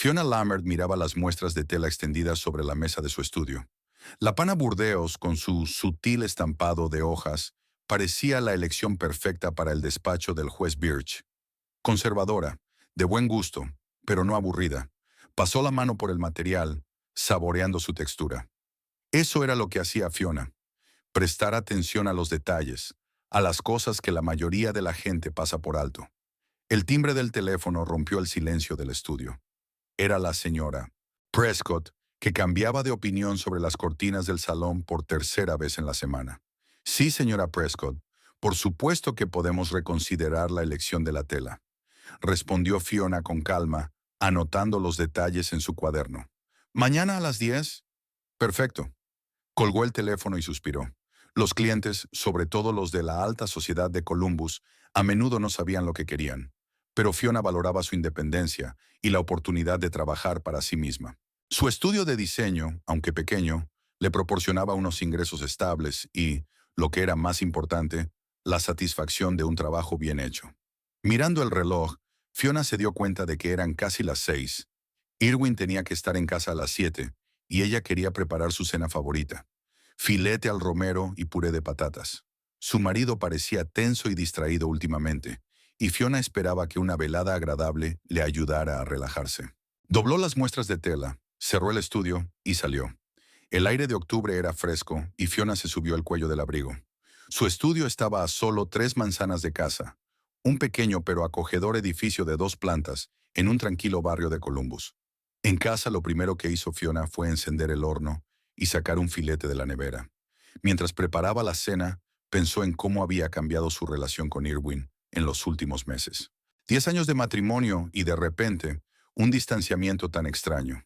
Fiona Lambert miraba las muestras de tela extendidas sobre la mesa de su estudio. La pana Burdeos, con su sutil estampado de hojas, parecía la elección perfecta para el despacho del juez Birch. Conservadora, de buen gusto, pero no aburrida. Pasó la mano por el material, saboreando su textura. Eso era lo que hacía Fiona: prestar atención a los detalles, a las cosas que la mayoría de la gente pasa por alto. El timbre del teléfono rompió el silencio del estudio. Era la señora Prescott, que cambiaba de opinión sobre las cortinas del salón por tercera vez en la semana. Sí, señora Prescott, por supuesto que podemos reconsiderar la elección de la tela, respondió Fiona con calma, anotando los detalles en su cuaderno. ¿Mañana a las 10? Perfecto. Colgó el teléfono y suspiró. Los clientes, sobre todo los de la alta sociedad de Columbus, a menudo no sabían lo que querían, pero Fiona valoraba su independencia y la oportunidad de trabajar para sí misma. Su estudio de diseño, aunque pequeño, le proporcionaba unos ingresos estables y, lo que era más importante, la satisfacción de un trabajo bien hecho. Mirando el reloj, Fiona se dio cuenta de que eran casi las 6. Irwin tenía que estar en casa a las 7, y ella quería preparar su cena favorita: filete al romero y puré de patatas. Su marido parecía tenso y distraído últimamente, y Fiona esperaba que una velada agradable le ayudara a relajarse. Dobló las muestras de tela, cerró el estudio y salió. El aire de octubre era fresco y Fiona se subió al cuello del abrigo. Su estudio estaba a solo 3 manzanas de casa, un pequeño pero acogedor edificio de 2 plantas en un tranquilo barrio de Columbus. En casa, lo primero que hizo Fiona fue encender el horno y sacar un filete de la nevera. Mientras preparaba la cena, pensó en cómo había cambiado su relación con Irwin en los últimos meses. 10 años de matrimonio y, de repente, un distanciamiento tan extraño.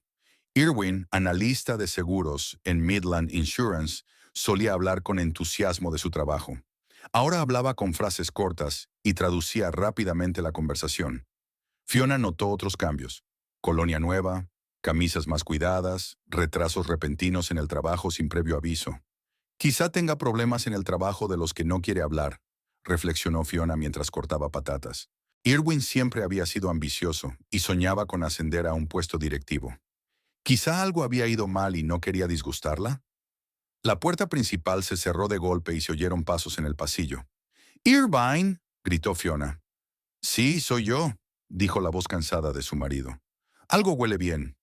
Irwin, analista de seguros en Midland Insurance, solía hablar con entusiasmo de su trabajo. Ahora hablaba con frases cortas y traducía rápidamente la conversación. Fiona notó otros cambios: colonia nueva, camisas más cuidadas, retrasos repentinos en el trabajo sin previo aviso. Quizá tenga problemas en el trabajo de los que no quiere hablar, reflexionó Fiona mientras cortaba patatas. Irwin siempre había sido ambicioso y soñaba con ascender a un puesto directivo. Quizá algo había ido mal y no quería disgustarla. La puerta principal se cerró de golpe y se oyeron pasos en el pasillo. «Irvine», gritó Fiona. «Sí, soy yo», dijo la voz cansada de su marido. «Algo huele bien».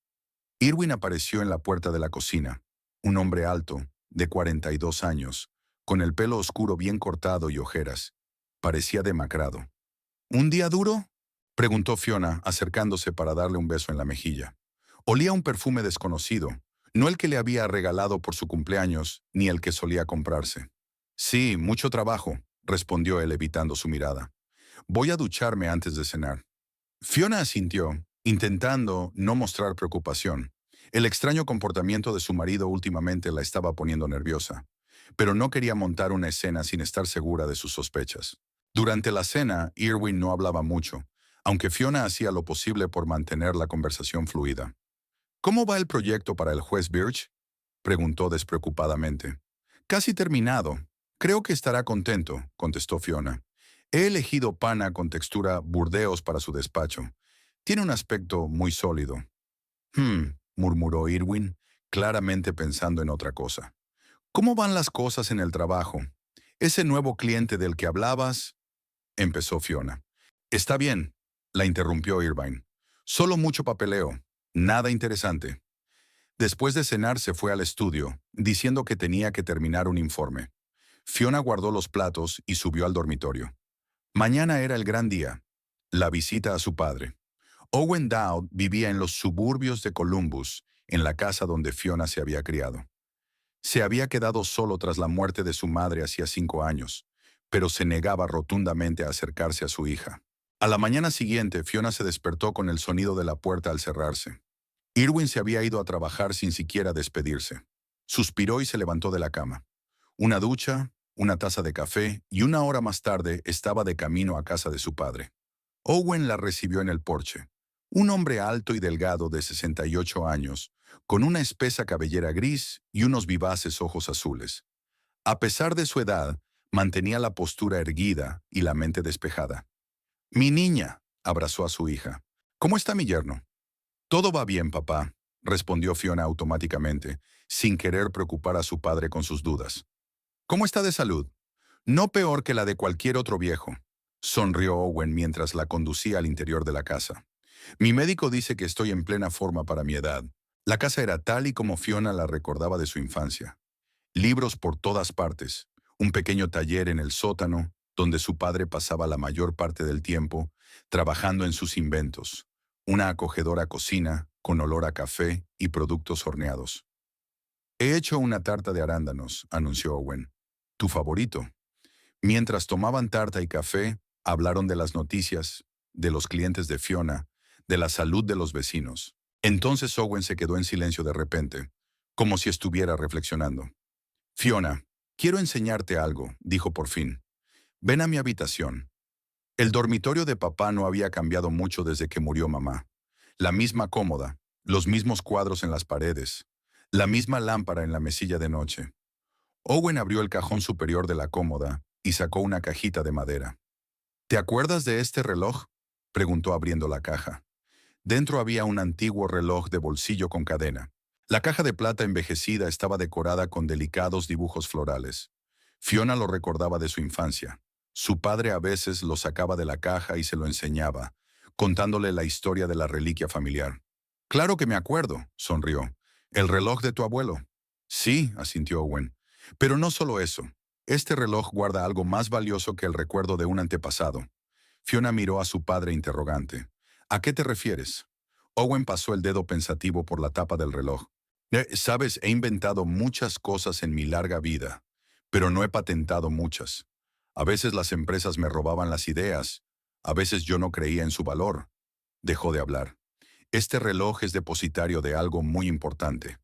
Irwin apareció en la puerta de la cocina, un hombre alto, de 42 años, con el pelo oscuro bien cortado y ojeras. Parecía demacrado. «¿Un día duro?», preguntó Fiona, acercándose para darle un beso en la mejilla. Olía un perfume desconocido, no el que le había regalado por su cumpleaños, ni el que solía comprarse. «Sí, mucho trabajo», respondió él evitando su mirada. «Voy a ducharme antes de cenar». Fiona asintió, intentando no mostrar preocupación. El extraño comportamiento de su marido últimamente la estaba poniendo nerviosa, pero no quería montar una escena sin estar segura de sus sospechas. Durante la cena, Irwin no hablaba mucho, aunque Fiona hacía lo posible por mantener la conversación fluida. «¿Cómo va el proyecto para el juez Birch?», preguntó despreocupadamente. «Casi terminado. Creo que estará contento», contestó Fiona. «He elegido pana con textura Burdeos para su despacho. Tiene un aspecto muy sólido». Murmuró Irwin, claramente pensando en otra cosa. «¿Cómo van las cosas en el trabajo? Ese nuevo cliente del que hablabas», empezó Fiona. «Está bien», la interrumpió Irvine. «Solo mucho papeleo. Nada interesante». Después de cenar se fue al estudio, diciendo que tenía que terminar un informe. Fiona guardó los platos y subió al dormitorio. Mañana era el gran día: la visita a su padre. Owen Dowd vivía en los suburbios de Columbus, en la casa donde Fiona se había criado. Se había quedado solo tras la muerte de su madre hacía 5 años, pero se negaba rotundamente a acercarse a su hija. A la mañana siguiente, Fiona se despertó con el sonido de la puerta al cerrarse. Irwin se había ido a trabajar sin siquiera despedirse. Suspiró y se levantó de la cama. Una ducha, una taza de café, y 1 hora más tarde estaba de camino a casa de su padre. Owen la recibió en el porche. Un hombre alto y delgado de 68 años, con una espesa cabellera gris y unos vivaces ojos azules. A pesar de su edad, mantenía la postura erguida y la mente despejada. «Mi niña», abrazó a su hija. «¿Cómo está mi yerno?». Todo va bien, papá, respondió Fiona automáticamente, sin querer preocupar a su padre con sus dudas. ¿Cómo está de salud? No peor que la de cualquier otro viejo, sonrió Owen mientras la conducía al interior de la casa. Mi médico dice que estoy en plena forma para mi edad. La casa era tal y como Fiona la recordaba de su infancia. Libros por todas partes, un pequeño taller en el sótano, donde su padre pasaba la mayor parte del tiempo trabajando en sus inventos, una acogedora cocina con olor a café y productos horneados. He hecho una tarta de arándanos, anunció Owen. Tu favorito. Mientras tomaban tarta y café, hablaron de las noticias, de los clientes de Fiona, de la salud de los vecinos. Entonces Owen se quedó en silencio de repente, como si estuviera reflexionando. Fiona, quiero enseñarte algo, dijo por fin. Ven a mi habitación. El dormitorio de papá no había cambiado mucho desde que murió mamá. La misma cómoda, los mismos cuadros en las paredes, la misma lámpara en la mesilla de noche. Owen abrió el cajón superior de la cómoda y sacó una cajita de madera. ¿Te acuerdas de este reloj?, preguntó abriendo la caja. Dentro había un antiguo reloj de bolsillo con cadena. La caja de plata envejecida estaba decorada con delicados dibujos florales. Fiona lo recordaba de su infancia. Su padre a veces lo sacaba de la caja y se lo enseñaba, contándole la historia de la reliquia familiar. Claro que me acuerdo, sonrió. ¿El reloj de tu abuelo? Sí, asintió Owen. Pero no solo eso. Este reloj guarda algo más valioso que el recuerdo de un antepasado. Fiona miró a su padre interrogante. ¿A qué te refieres? Owen pasó el dedo pensativo por la tapa del reloj. Sabes, he inventado muchas cosas en mi larga vida, pero no he patentado muchas. A veces las empresas me robaban las ideas, a veces yo no creía en su valor. Dejó de hablar. Este reloj es depositario de algo muy importante.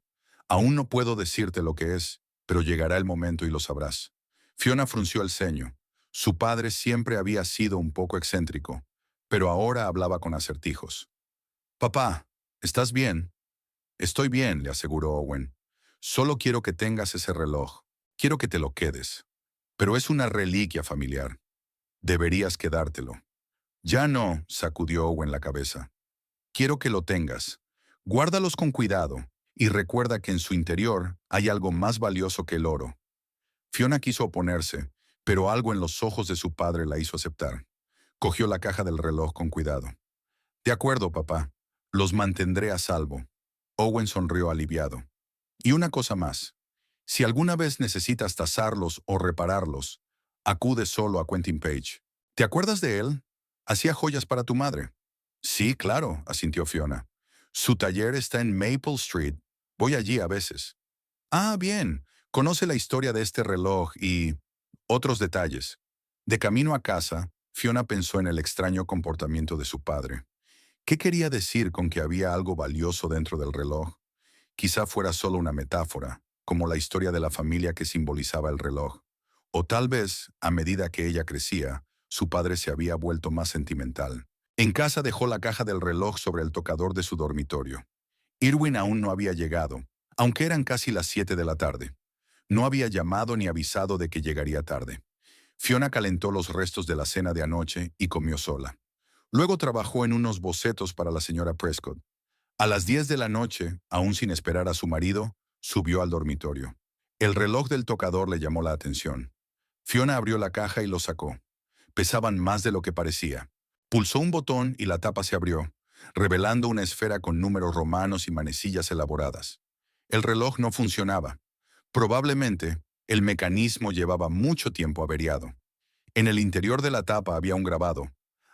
Aún no puedo decirte lo que es, pero llegará el momento y lo sabrás. Fiona frunció el ceño. Su padre siempre había sido un poco excéntrico, pero ahora hablaba con acertijos. Papá, ¿estás bien? Estoy bien, le aseguró Owen. Solo quiero que tengas ese reloj. Quiero que te lo quedes. Pero es una reliquia familiar. Deberías quedártelo. Ya no, sacudió Owen la cabeza. Quiero que lo tengas. Guárdalos con cuidado y recuerda que en su interior hay algo más valioso que el oro. Fiona quiso oponerse, pero algo en los ojos de su padre la hizo aceptar. Cogió la caja del reloj con cuidado. De acuerdo, papá. Los mantendré a salvo. Owen sonrió aliviado. Y una cosa más. Si alguna vez necesitas tasarlos o repararlos, acude solo a Quentin Page. ¿Te acuerdas de él? Hacía joyas para tu madre. Sí, claro, asintió Fiona. Su taller está en Maple Street. Voy allí a veces. Ah, bien. Conoce la historia de este reloj y otros detalles. De camino a casa, Fiona pensó en el extraño comportamiento de su padre. ¿Qué quería decir con que había algo valioso dentro del reloj? Quizá fuera solo una metáfora, como la historia de la familia que simbolizaba el reloj. O tal vez, a medida que ella crecía, su padre se había vuelto más sentimental. En casa dejó la caja del reloj sobre el tocador de su dormitorio. Irwin aún no había llegado, aunque eran casi las 7 de la tarde. No había llamado ni avisado de que llegaría tarde. Fiona calentó los restos de la cena de anoche y comió sola. Luego trabajó en unos bocetos para la señora Prescott. A las 10 de la noche, aún sin esperar a su marido, subió al dormitorio. El reloj del tocador le llamó la atención. Fiona abrió la caja y lo sacó. Pesaban más de lo que parecía. Pulsó un botón y la tapa se abrió, revelando una esfera con números romanos y manecillas elaboradas. El reloj no funcionaba. Probablemente, el mecanismo llevaba mucho tiempo averiado. En el interior de la tapa había un grabado.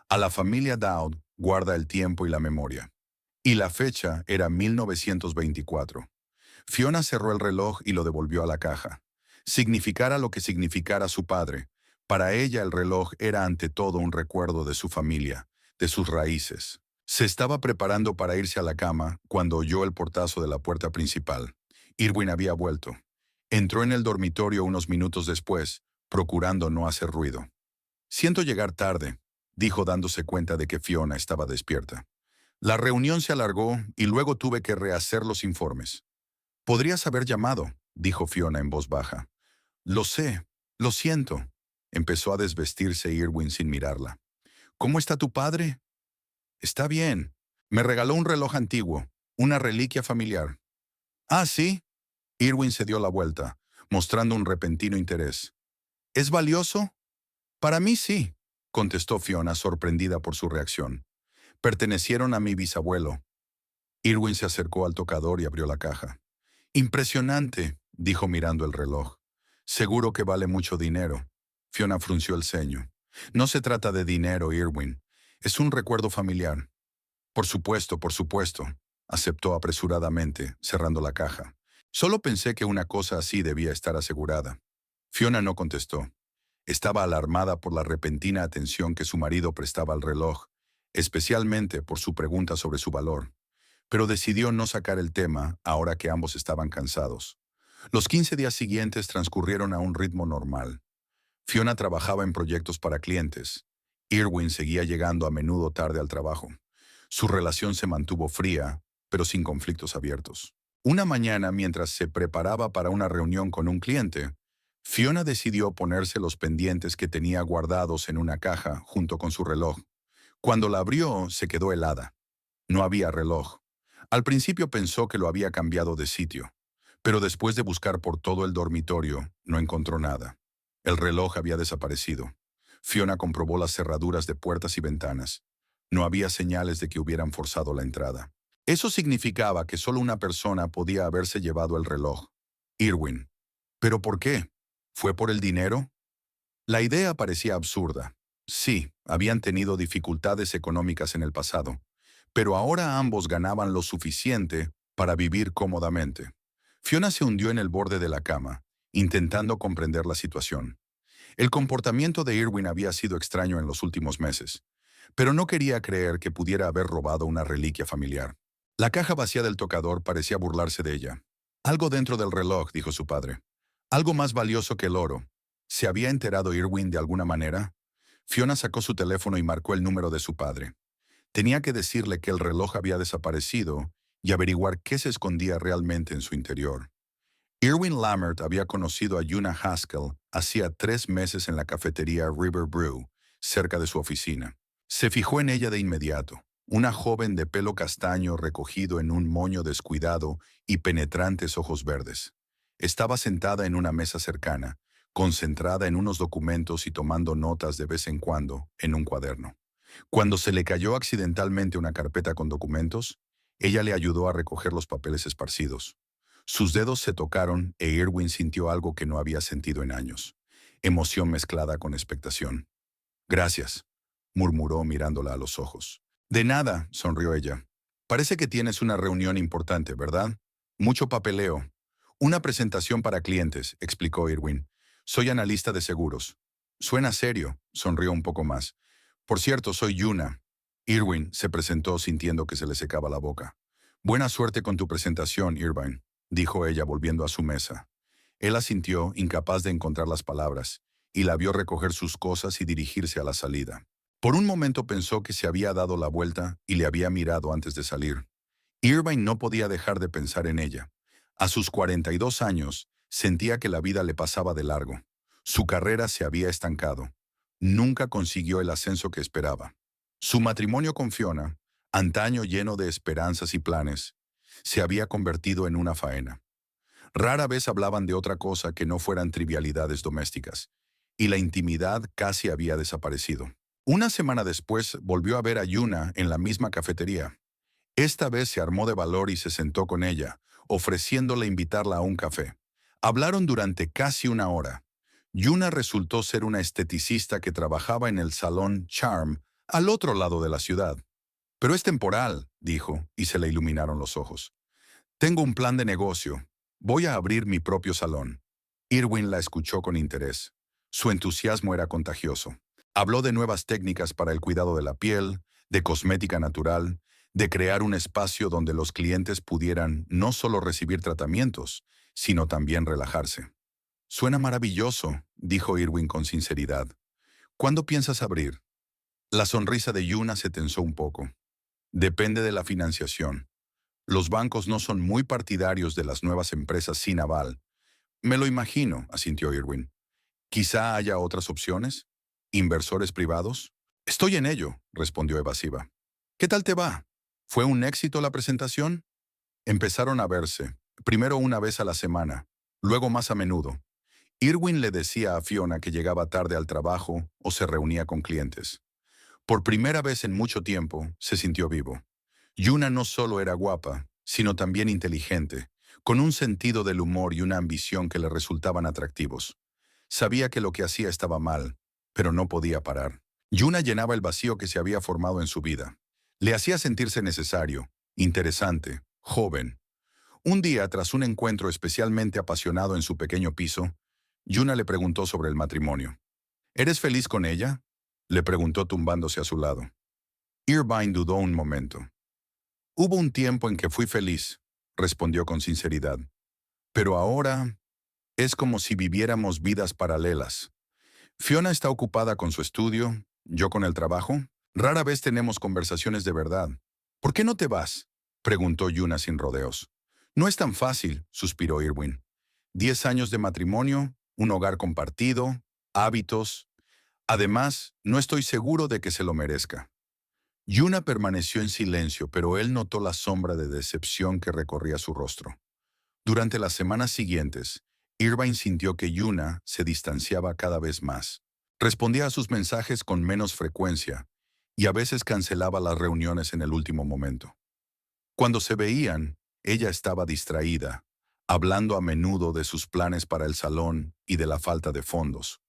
A la familia Dowd guarda el tiempo y la memoria. Y la fecha era 1924. Fiona cerró el reloj y lo devolvió a la caja. Significara lo que significara su padre, para ella el reloj era ante todo un recuerdo de su familia, de sus raíces. Se estaba preparando para irse a la cama cuando oyó el portazo de la puerta principal. Irwin había vuelto. Entró en el dormitorio unos minutos después, procurando no hacer ruido. «Siento llegar tarde», dijo dándose cuenta de que Fiona estaba despierta. La reunión se alargó y luego tuve que rehacer los informes. «Podrías haber llamado», dijo Fiona en voz baja. «Lo sé, lo siento». Empezó a desvestirse Irwin sin mirarla. «¿Cómo está tu padre?» «Está bien. Me regaló un reloj antiguo, una reliquia familiar. Ah, sí. Irwin se dio la vuelta, mostrando un repentino interés. ¿Es valioso? Para mí sí, contestó Fiona, sorprendida por su reacción. Pertenecieron a mi bisabuelo. Irwin se acercó al tocador y abrió la caja. Impresionante, dijo mirando el reloj. Seguro que vale mucho dinero. Fiona frunció el ceño. No se trata de dinero, Irwin. Es un recuerdo familiar. Por supuesto, aceptó apresuradamente, cerrando la caja. Solo pensé que una cosa así debía estar asegurada. Fiona no contestó. Estaba alarmada por la repentina atención que su marido prestaba al reloj, especialmente por su pregunta sobre su valor. Pero decidió no sacar el tema ahora que ambos estaban cansados. Los 15 días siguientes transcurrieron a un ritmo normal. Fiona trabajaba en proyectos para clientes. Irwin seguía llegando a menudo tarde al trabajo. Su relación se mantuvo fría, pero sin conflictos abiertos. Una mañana, mientras se preparaba para una reunión con un cliente, Fiona decidió ponerse los pendientes que tenía guardados en una caja junto con su reloj. Cuando la abrió, se quedó helada. No había reloj. Al principio pensó que lo había cambiado de sitio, pero después de buscar por todo el dormitorio, no encontró nada. El reloj había desaparecido. Fiona comprobó las cerraduras de puertas y ventanas. No había señales de que hubieran forzado la entrada. Eso significaba que solo una persona podía haberse llevado el reloj. Irwin. ¿Pero por qué? ¿Fue por el dinero? La idea parecía absurda. Sí, habían tenido dificultades económicas en el pasado, pero ahora ambos ganaban lo suficiente para vivir cómodamente. Fiona se hundió en el borde de la cama, intentando comprender la situación. El comportamiento de Irwin había sido extraño en los últimos meses, pero no quería creer que pudiera haber robado una reliquia familiar. La caja vacía del tocador parecía burlarse de ella. Algo dentro del reloj, dijo su padre. Algo más valioso que el oro. ¿Se había enterado Irwin de alguna manera? Fiona sacó su teléfono y marcó el número de su padre. Tenía que decirle que el reloj había desaparecido y averiguar qué se escondía realmente en su interior. Irwin Lammert había conocido a Yuna Haskell hacía 3 meses en la cafetería River Brew, cerca de su oficina. Se fijó en ella de inmediato, una joven de pelo castaño recogido en un moño descuidado y penetrantes ojos verdes. Estaba sentada en una mesa cercana, concentrada en unos documentos y tomando notas de vez en cuando en un cuaderno. Cuando se le cayó accidentalmente una carpeta con documentos, ella le ayudó a recoger los papeles esparcidos. Sus dedos se tocaron e Irwin sintió algo que no había sentido en años. Emoción mezclada con expectación. Gracias, murmuró mirándola a los ojos. De nada, sonrió ella. Parece que tienes una reunión importante, ¿verdad? Mucho papeleo. Una presentación para clientes, explicó Irwin. Soy analista de seguros. Suena serio, sonrió un poco más. Por cierto, soy Yuna. Irwin se presentó sintiendo que se le secaba la boca. Buena suerte con tu presentación, Irvine, dijo ella volviendo a su mesa. Él asintió, incapaz de encontrar las palabras, y la vio recoger sus cosas y dirigirse a la salida. Por un momento pensó que se había dado la vuelta y le había mirado antes de salir. Irvine no podía dejar de pensar en ella. A sus 42 años, sentía que la vida le pasaba de largo. Su carrera se había estancado. Nunca consiguió el ascenso que esperaba. Su matrimonio con Fiona, antaño lleno de esperanzas y planes, se había convertido en una faena. Rara vez hablaban de otra cosa que no fueran trivialidades domésticas, y la intimidad casi había desaparecido. Una semana después volvió a ver a Yuna en la misma cafetería. Esta vez se armó de valor y se sentó con ella, ofreciéndole invitarla a un café. Hablaron durante casi una hora. Yuna resultó ser una esteticista que trabajaba en el salón Charm, al otro lado de la ciudad. Pero es temporal, dijo, y se le iluminaron los ojos. Tengo un plan de negocio. Voy a abrir mi propio salón. Irwin la escuchó con interés. Su entusiasmo era contagioso. Habló de nuevas técnicas para el cuidado de la piel, de cosmética natural, de crear un espacio donde los clientes pudieran no solo recibir tratamientos, sino también relajarse. Suena maravilloso, dijo Irwin con sinceridad. ¿Cuándo piensas abrir? La sonrisa de Yuna se tensó un poco. Depende de la financiación. Los bancos no son muy partidarios de las nuevas empresas sin aval. Me lo imagino, asintió Irwin. Quizá haya otras opciones. ¿Inversores privados? Estoy en ello, respondió evasiva. ¿Qué tal te va? ¿Fue un éxito la presentación? Empezaron a verse, primero una vez a la semana, luego más a menudo. Irwin le decía a Fiona que llegaba tarde al trabajo o se reunía con clientes. Por primera vez en mucho tiempo, se sintió vivo. Yuna no solo era guapa, sino también inteligente, con un sentido del humor y una ambición que le resultaban atractivos. Sabía que lo que hacía estaba mal, pero no podía parar. Yuna llenaba el vacío que se había formado en su vida. Le hacía sentirse necesario, interesante, joven. Un día, tras un encuentro especialmente apasionado en su pequeño piso, Yuna le preguntó sobre el matrimonio. ¿Eres feliz con ella? Le preguntó tumbándose a su lado. Irvine dudó un momento. Hubo un tiempo en que fui feliz, respondió con sinceridad. Pero ahora es como si viviéramos vidas paralelas. Fiona está ocupada con su estudio, yo con el trabajo. Rara vez tenemos conversaciones de verdad. ¿Por qué no te vas? Preguntó Yuna sin rodeos. No es tan fácil, suspiró Irwin. 10 años de matrimonio, un hogar compartido, hábitos. Además, no estoy seguro de que se lo merezca. Yuna permaneció en silencio, pero él notó la sombra de decepción que recorría su rostro. Durante las semanas siguientes, Irvine sintió que Yuna se distanciaba cada vez más. Respondía a sus mensajes con menos frecuencia y a veces cancelaba las reuniones en el último momento. Cuando se veían, ella estaba distraída, hablando a menudo de sus planes para el salón y de la falta de fondos.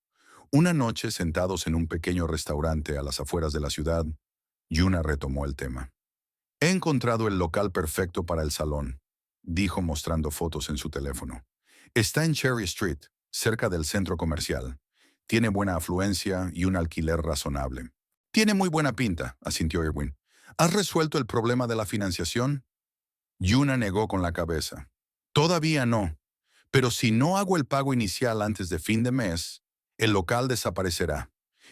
Una noche, sentados en un pequeño restaurante a las afueras de la ciudad, Yuna retomó el tema. He encontrado el local perfecto para el salón, dijo mostrando fotos en su teléfono. Está en Cherry Street, cerca del centro comercial. Tiene buena afluencia y un alquiler razonable. Tiene muy buena pinta, asintió Irwin. ¿Has resuelto el problema de la financiación? Yuna negó con la cabeza. Todavía no, pero si no hago el pago inicial antes de fin de mes, el local desaparecerá.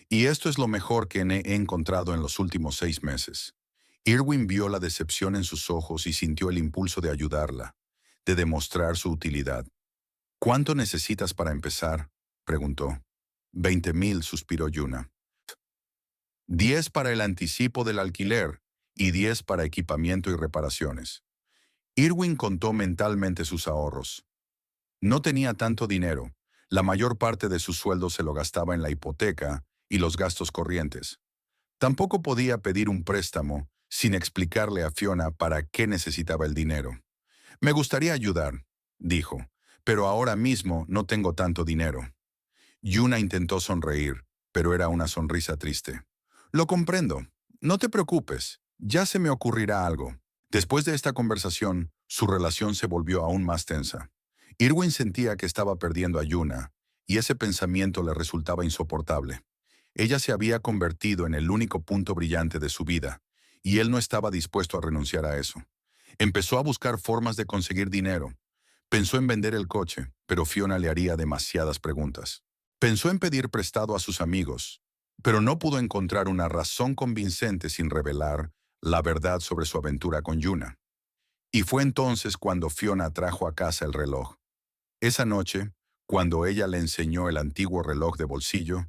Y esto es lo mejor que he encontrado en los últimos 6 meses. Irwin vio la decepción en sus ojos y sintió el impulso de ayudarla, de demostrar su utilidad. ¿Cuánto necesitas para empezar? Preguntó. 20,000, suspiró Yuna. 10 para el anticipo del alquiler y 10 para equipamiento y reparaciones. Irwin contó mentalmente sus ahorros. No tenía tanto dinero. La mayor parte de su sueldo se lo gastaba en la hipoteca y los gastos corrientes. Tampoco podía pedir un préstamo sin explicarle a Fiona para qué necesitaba el dinero. Me gustaría ayudar, dijo, pero ahora mismo no tengo tanto dinero. Yuna intentó sonreír, pero era una sonrisa triste. Lo comprendo. No te preocupes. Ya se me ocurrirá algo. Después de esta conversación, su relación se volvió aún más tensa. Irwin sentía que estaba perdiendo a Yuna, y ese pensamiento le resultaba insoportable. Ella se había convertido en el único punto brillante de su vida, y él no estaba dispuesto a renunciar a eso. Empezó a buscar formas de conseguir dinero. Pensó en vender el coche, pero Fiona le haría demasiadas preguntas. Pensó en pedir prestado a sus amigos, pero no pudo encontrar una razón convincente sin revelar la verdad sobre su aventura con Yuna. Y fue entonces cuando Fiona trajo a casa el reloj. Esa noche, cuando ella le enseñó el antiguo reloj de bolsillo,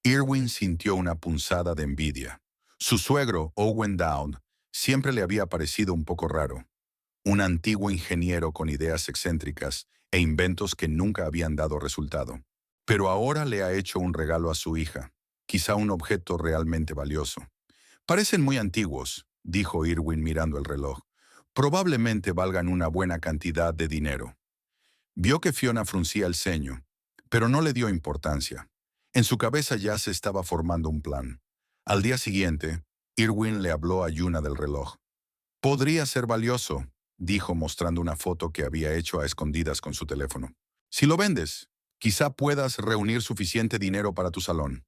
Irwin sintió una punzada de envidia. Su suegro, Owen Dowd, siempre le había parecido un poco raro. Un antiguo ingeniero con ideas excéntricas e inventos que nunca habían dado resultado. Pero ahora le ha hecho un regalo a su hija, quizá un objeto realmente valioso. Parecen muy antiguos, dijo Irwin mirando el reloj. Probablemente valgan una buena cantidad de dinero. Vio que Fiona fruncía el ceño, pero no le dio importancia. En su cabeza ya se estaba formando un plan. Al día siguiente, Irwin le habló a Yuna del reloj. Podría ser valioso, dijo mostrando una foto que había hecho a escondidas con su teléfono. Si lo vendes, quizá puedas reunir suficiente dinero para tu salón.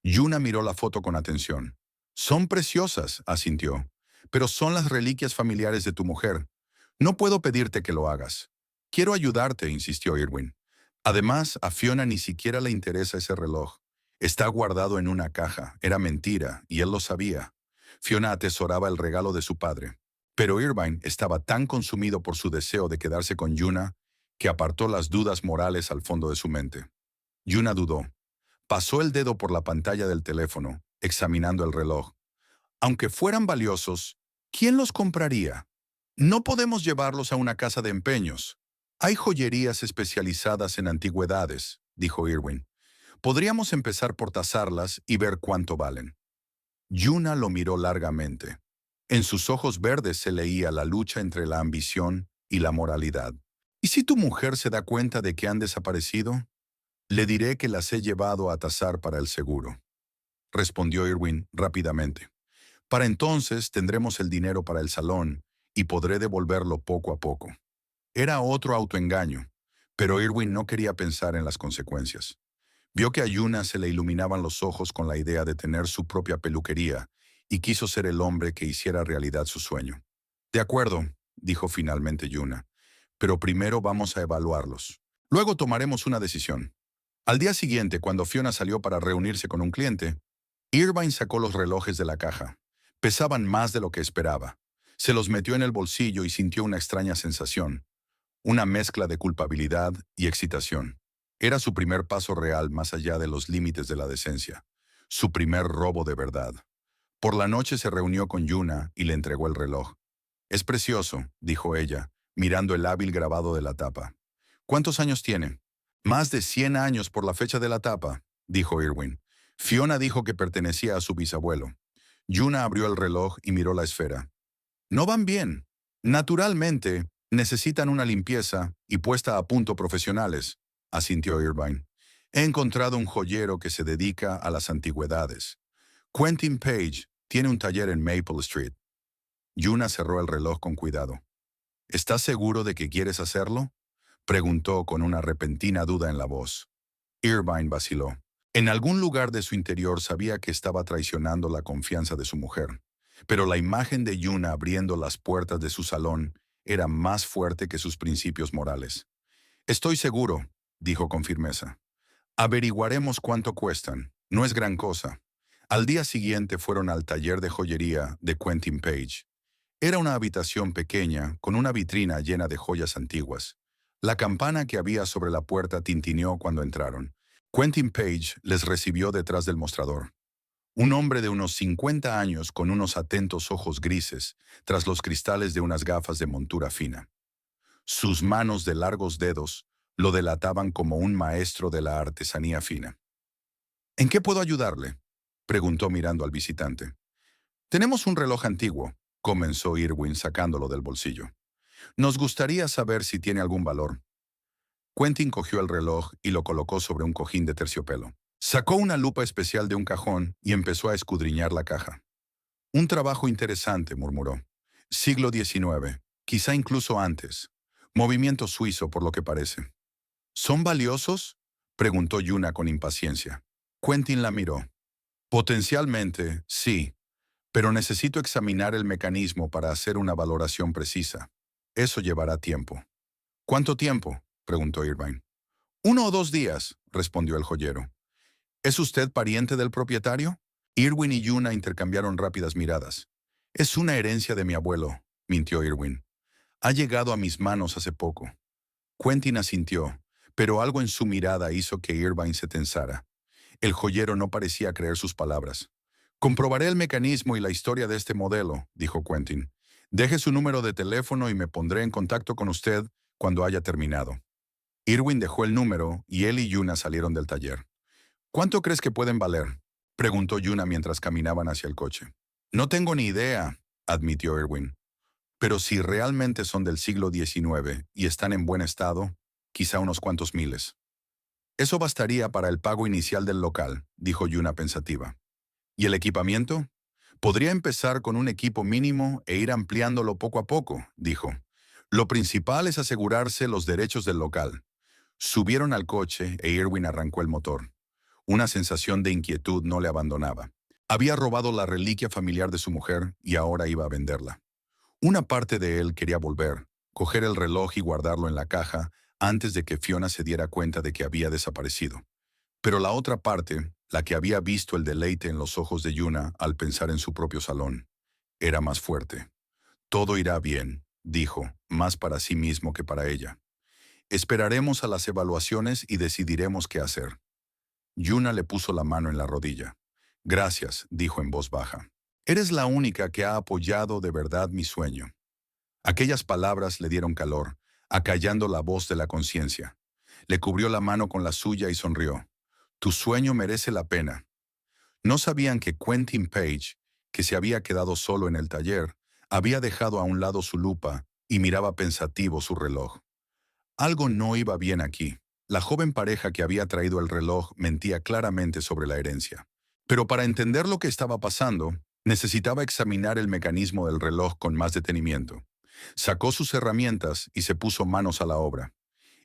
Yuna miró la foto con atención. Son preciosas, asintió, pero son las reliquias familiares de tu mujer. No puedo pedirte que lo hagas. Quiero ayudarte, insistió Irwin. Además, a Fiona ni siquiera le interesa ese reloj. Está guardado en una caja. Era mentira, y él lo sabía. Fiona atesoraba el regalo de su padre. Pero Irvine estaba tan consumido por su deseo de quedarse con Yuna que apartó las dudas morales al fondo de su mente. Yuna dudó. Pasó el dedo por la pantalla del teléfono, examinando el reloj. Aunque fueran valiosos, ¿Quién los compraría? No podemos llevarlos a una casa de empeños. Hay joyerías especializadas en antigüedades, dijo Irwin. Podríamos empezar por tasarlas y ver cuánto valen. Yuna lo miró largamente. En sus ojos verdes se leía la lucha entre la ambición y la moralidad. ¿Y si tu mujer se da cuenta de que han desaparecido? Le diré que las he llevado a tasar para el seguro, respondió Irwin rápidamente. Para entonces tendremos el dinero para el salón y podré devolverlo poco a poco. Era otro autoengaño, pero Irwin no quería pensar en las consecuencias. Vio que a Yuna se le iluminaban los ojos con la idea de tener su propia peluquería y quiso ser el hombre que hiciera realidad su sueño. De acuerdo, dijo finalmente Yuna, pero primero vamos a evaluarlos. Luego tomaremos una decisión. Al día siguiente, cuando Fiona salió para reunirse con un cliente, Irvine sacó los relojes de la caja. Pesaban más de lo que esperaba. Se los metió en el bolsillo y sintió una extraña sensación, una mezcla de culpabilidad y excitación. Era su primer paso real más allá de los límites de la decencia, su primer robo de verdad. Por la noche se reunió con Yuna y le entregó el reloj. «Es precioso», dijo ella, mirando el hábil grabado de la tapa. «¿Cuántos años tiene?» «Más de 100 años por la fecha de la tapa», dijo Irwin. Fiona dijo que pertenecía a su bisabuelo. Yuna abrió el reloj y miró la esfera. «No van bien. Naturalmente, necesitan una limpieza y puesta a punto profesionales», asintió Irvine. «He encontrado un joyero que se dedica a las antigüedades. Quentin Page tiene un taller en Maple Street». Yuna cerró el reloj con cuidado. «¿Estás seguro de que quieres hacerlo?», preguntó con una repentina duda en la voz. Irvine vaciló. En algún lugar de su interior sabía que estaba traicionando la confianza de su mujer, pero la imagen de Yuna abriendo las puertas de su salón era más fuerte que sus principios morales. «Estoy seguro», dijo con firmeza. «Averiguaremos cuánto cuestan. No es gran cosa». Al día siguiente fueron al taller de joyería de Quentin Page. Era una habitación pequeña con una vitrina llena de joyas antiguas. La campana que había sobre la puerta tintineó cuando entraron. Quentin Page les recibió detrás del mostrador. Un hombre de unos 50 años con unos atentos ojos grises, tras los cristales de unas gafas de montura fina. Sus manos de largos dedos lo delataban como un maestro de la artesanía fina. «¿En qué puedo ayudarle?», preguntó mirando al visitante. «Tenemos un reloj antiguo», comenzó Irwin sacándolo del bolsillo. «Nos gustaría saber si tiene algún valor». Quentin cogió el reloj y lo colocó sobre un cojín de terciopelo. Sacó una lupa especial de un cajón y empezó a escudriñar la caja. «Un trabajo interesante», murmuró. «Siglo XIX, quizá incluso antes. Movimiento suizo, por lo que parece». «¿Son valiosos?», preguntó Yuna con impaciencia. Quentin la miró. «Potencialmente, sí, pero necesito examinar el mecanismo para hacer una valoración precisa. Eso llevará tiempo». «¿Cuánto tiempo?», preguntó Irvine. «1 o 2 días», respondió el joyero. «¿Es usted pariente del propietario?». Irwin y Yuna intercambiaron rápidas miradas. «Es una herencia de mi abuelo», mintió Irwin. «Ha llegado a mis manos hace poco». Quentin asintió, pero algo en su mirada hizo que Irvine se tensara. El joyero no parecía creer sus palabras. «Comprobaré el mecanismo y la historia de este modelo», dijo Quentin. «Deje su número de teléfono y me pondré en contacto con usted cuando haya terminado». Irwin dejó el número y él y Yuna salieron del taller. «¿Cuánto crees que pueden valer?», preguntó Yuna mientras caminaban hacia el coche. «No tengo ni idea», admitió Irwin. «Pero si realmente son del siglo XIX y están en buen estado, quizá unos cuantos miles». «Eso bastaría para el pago inicial del local», dijo Yuna pensativa. «¿Y el equipamiento?». «Podría empezar con un equipo mínimo e ir ampliándolo poco a poco», dijo. «Lo principal es asegurarse los derechos del local». Subieron al coche e Irwin arrancó el motor. Una sensación de inquietud no le abandonaba. Había robado la reliquia familiar de su mujer y ahora iba a venderla. Una parte de él quería volver, coger el reloj y guardarlo en la caja antes de que Fiona se diera cuenta de que había desaparecido. Pero la otra parte, la que había visto el deleite en los ojos de Yuna al pensar en su propio salón, era más fuerte. «Todo irá bien», dijo, más para sí mismo que para ella. «Esperaremos a las evaluaciones y decidiremos qué hacer». Yuna le puso la mano en la rodilla. «Gracias», dijo en voz baja. Eres la única que ha apoyado de verdad mi sueño. Aquellas palabras le dieron calor, acallando la voz de la conciencia. Le cubrió la mano con la suya y sonrió. Tu sueño merece la pena. No sabían que Quentin Page, que se había quedado solo en el taller, había dejado a un lado su lupa y miraba pensativo su reloj. Algo no iba bien aquí. La joven pareja que había traído el reloj mentía claramente sobre la herencia. Pero para entender lo que estaba pasando, necesitaba examinar el mecanismo del reloj con más detenimiento. Sacó sus herramientas y se puso manos a la obra.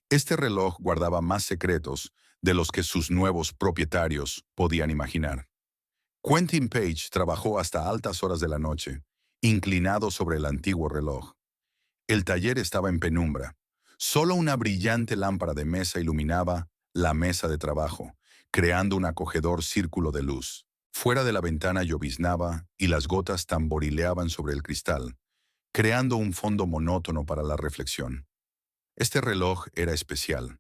Este reloj guardaba más secretos de los que sus nuevos propietarios podían imaginar. Quentin Page trabajó hasta altas horas de la noche, inclinado sobre el antiguo reloj. El taller estaba en penumbra. Solo una brillante lámpara de mesa iluminaba la mesa de trabajo, creando un acogedor círculo de luz. Fuera de la ventana lloviznaba y las gotas tamborileaban sobre el cristal, creando un fondo monótono para la reflexión. Este reloj era especial.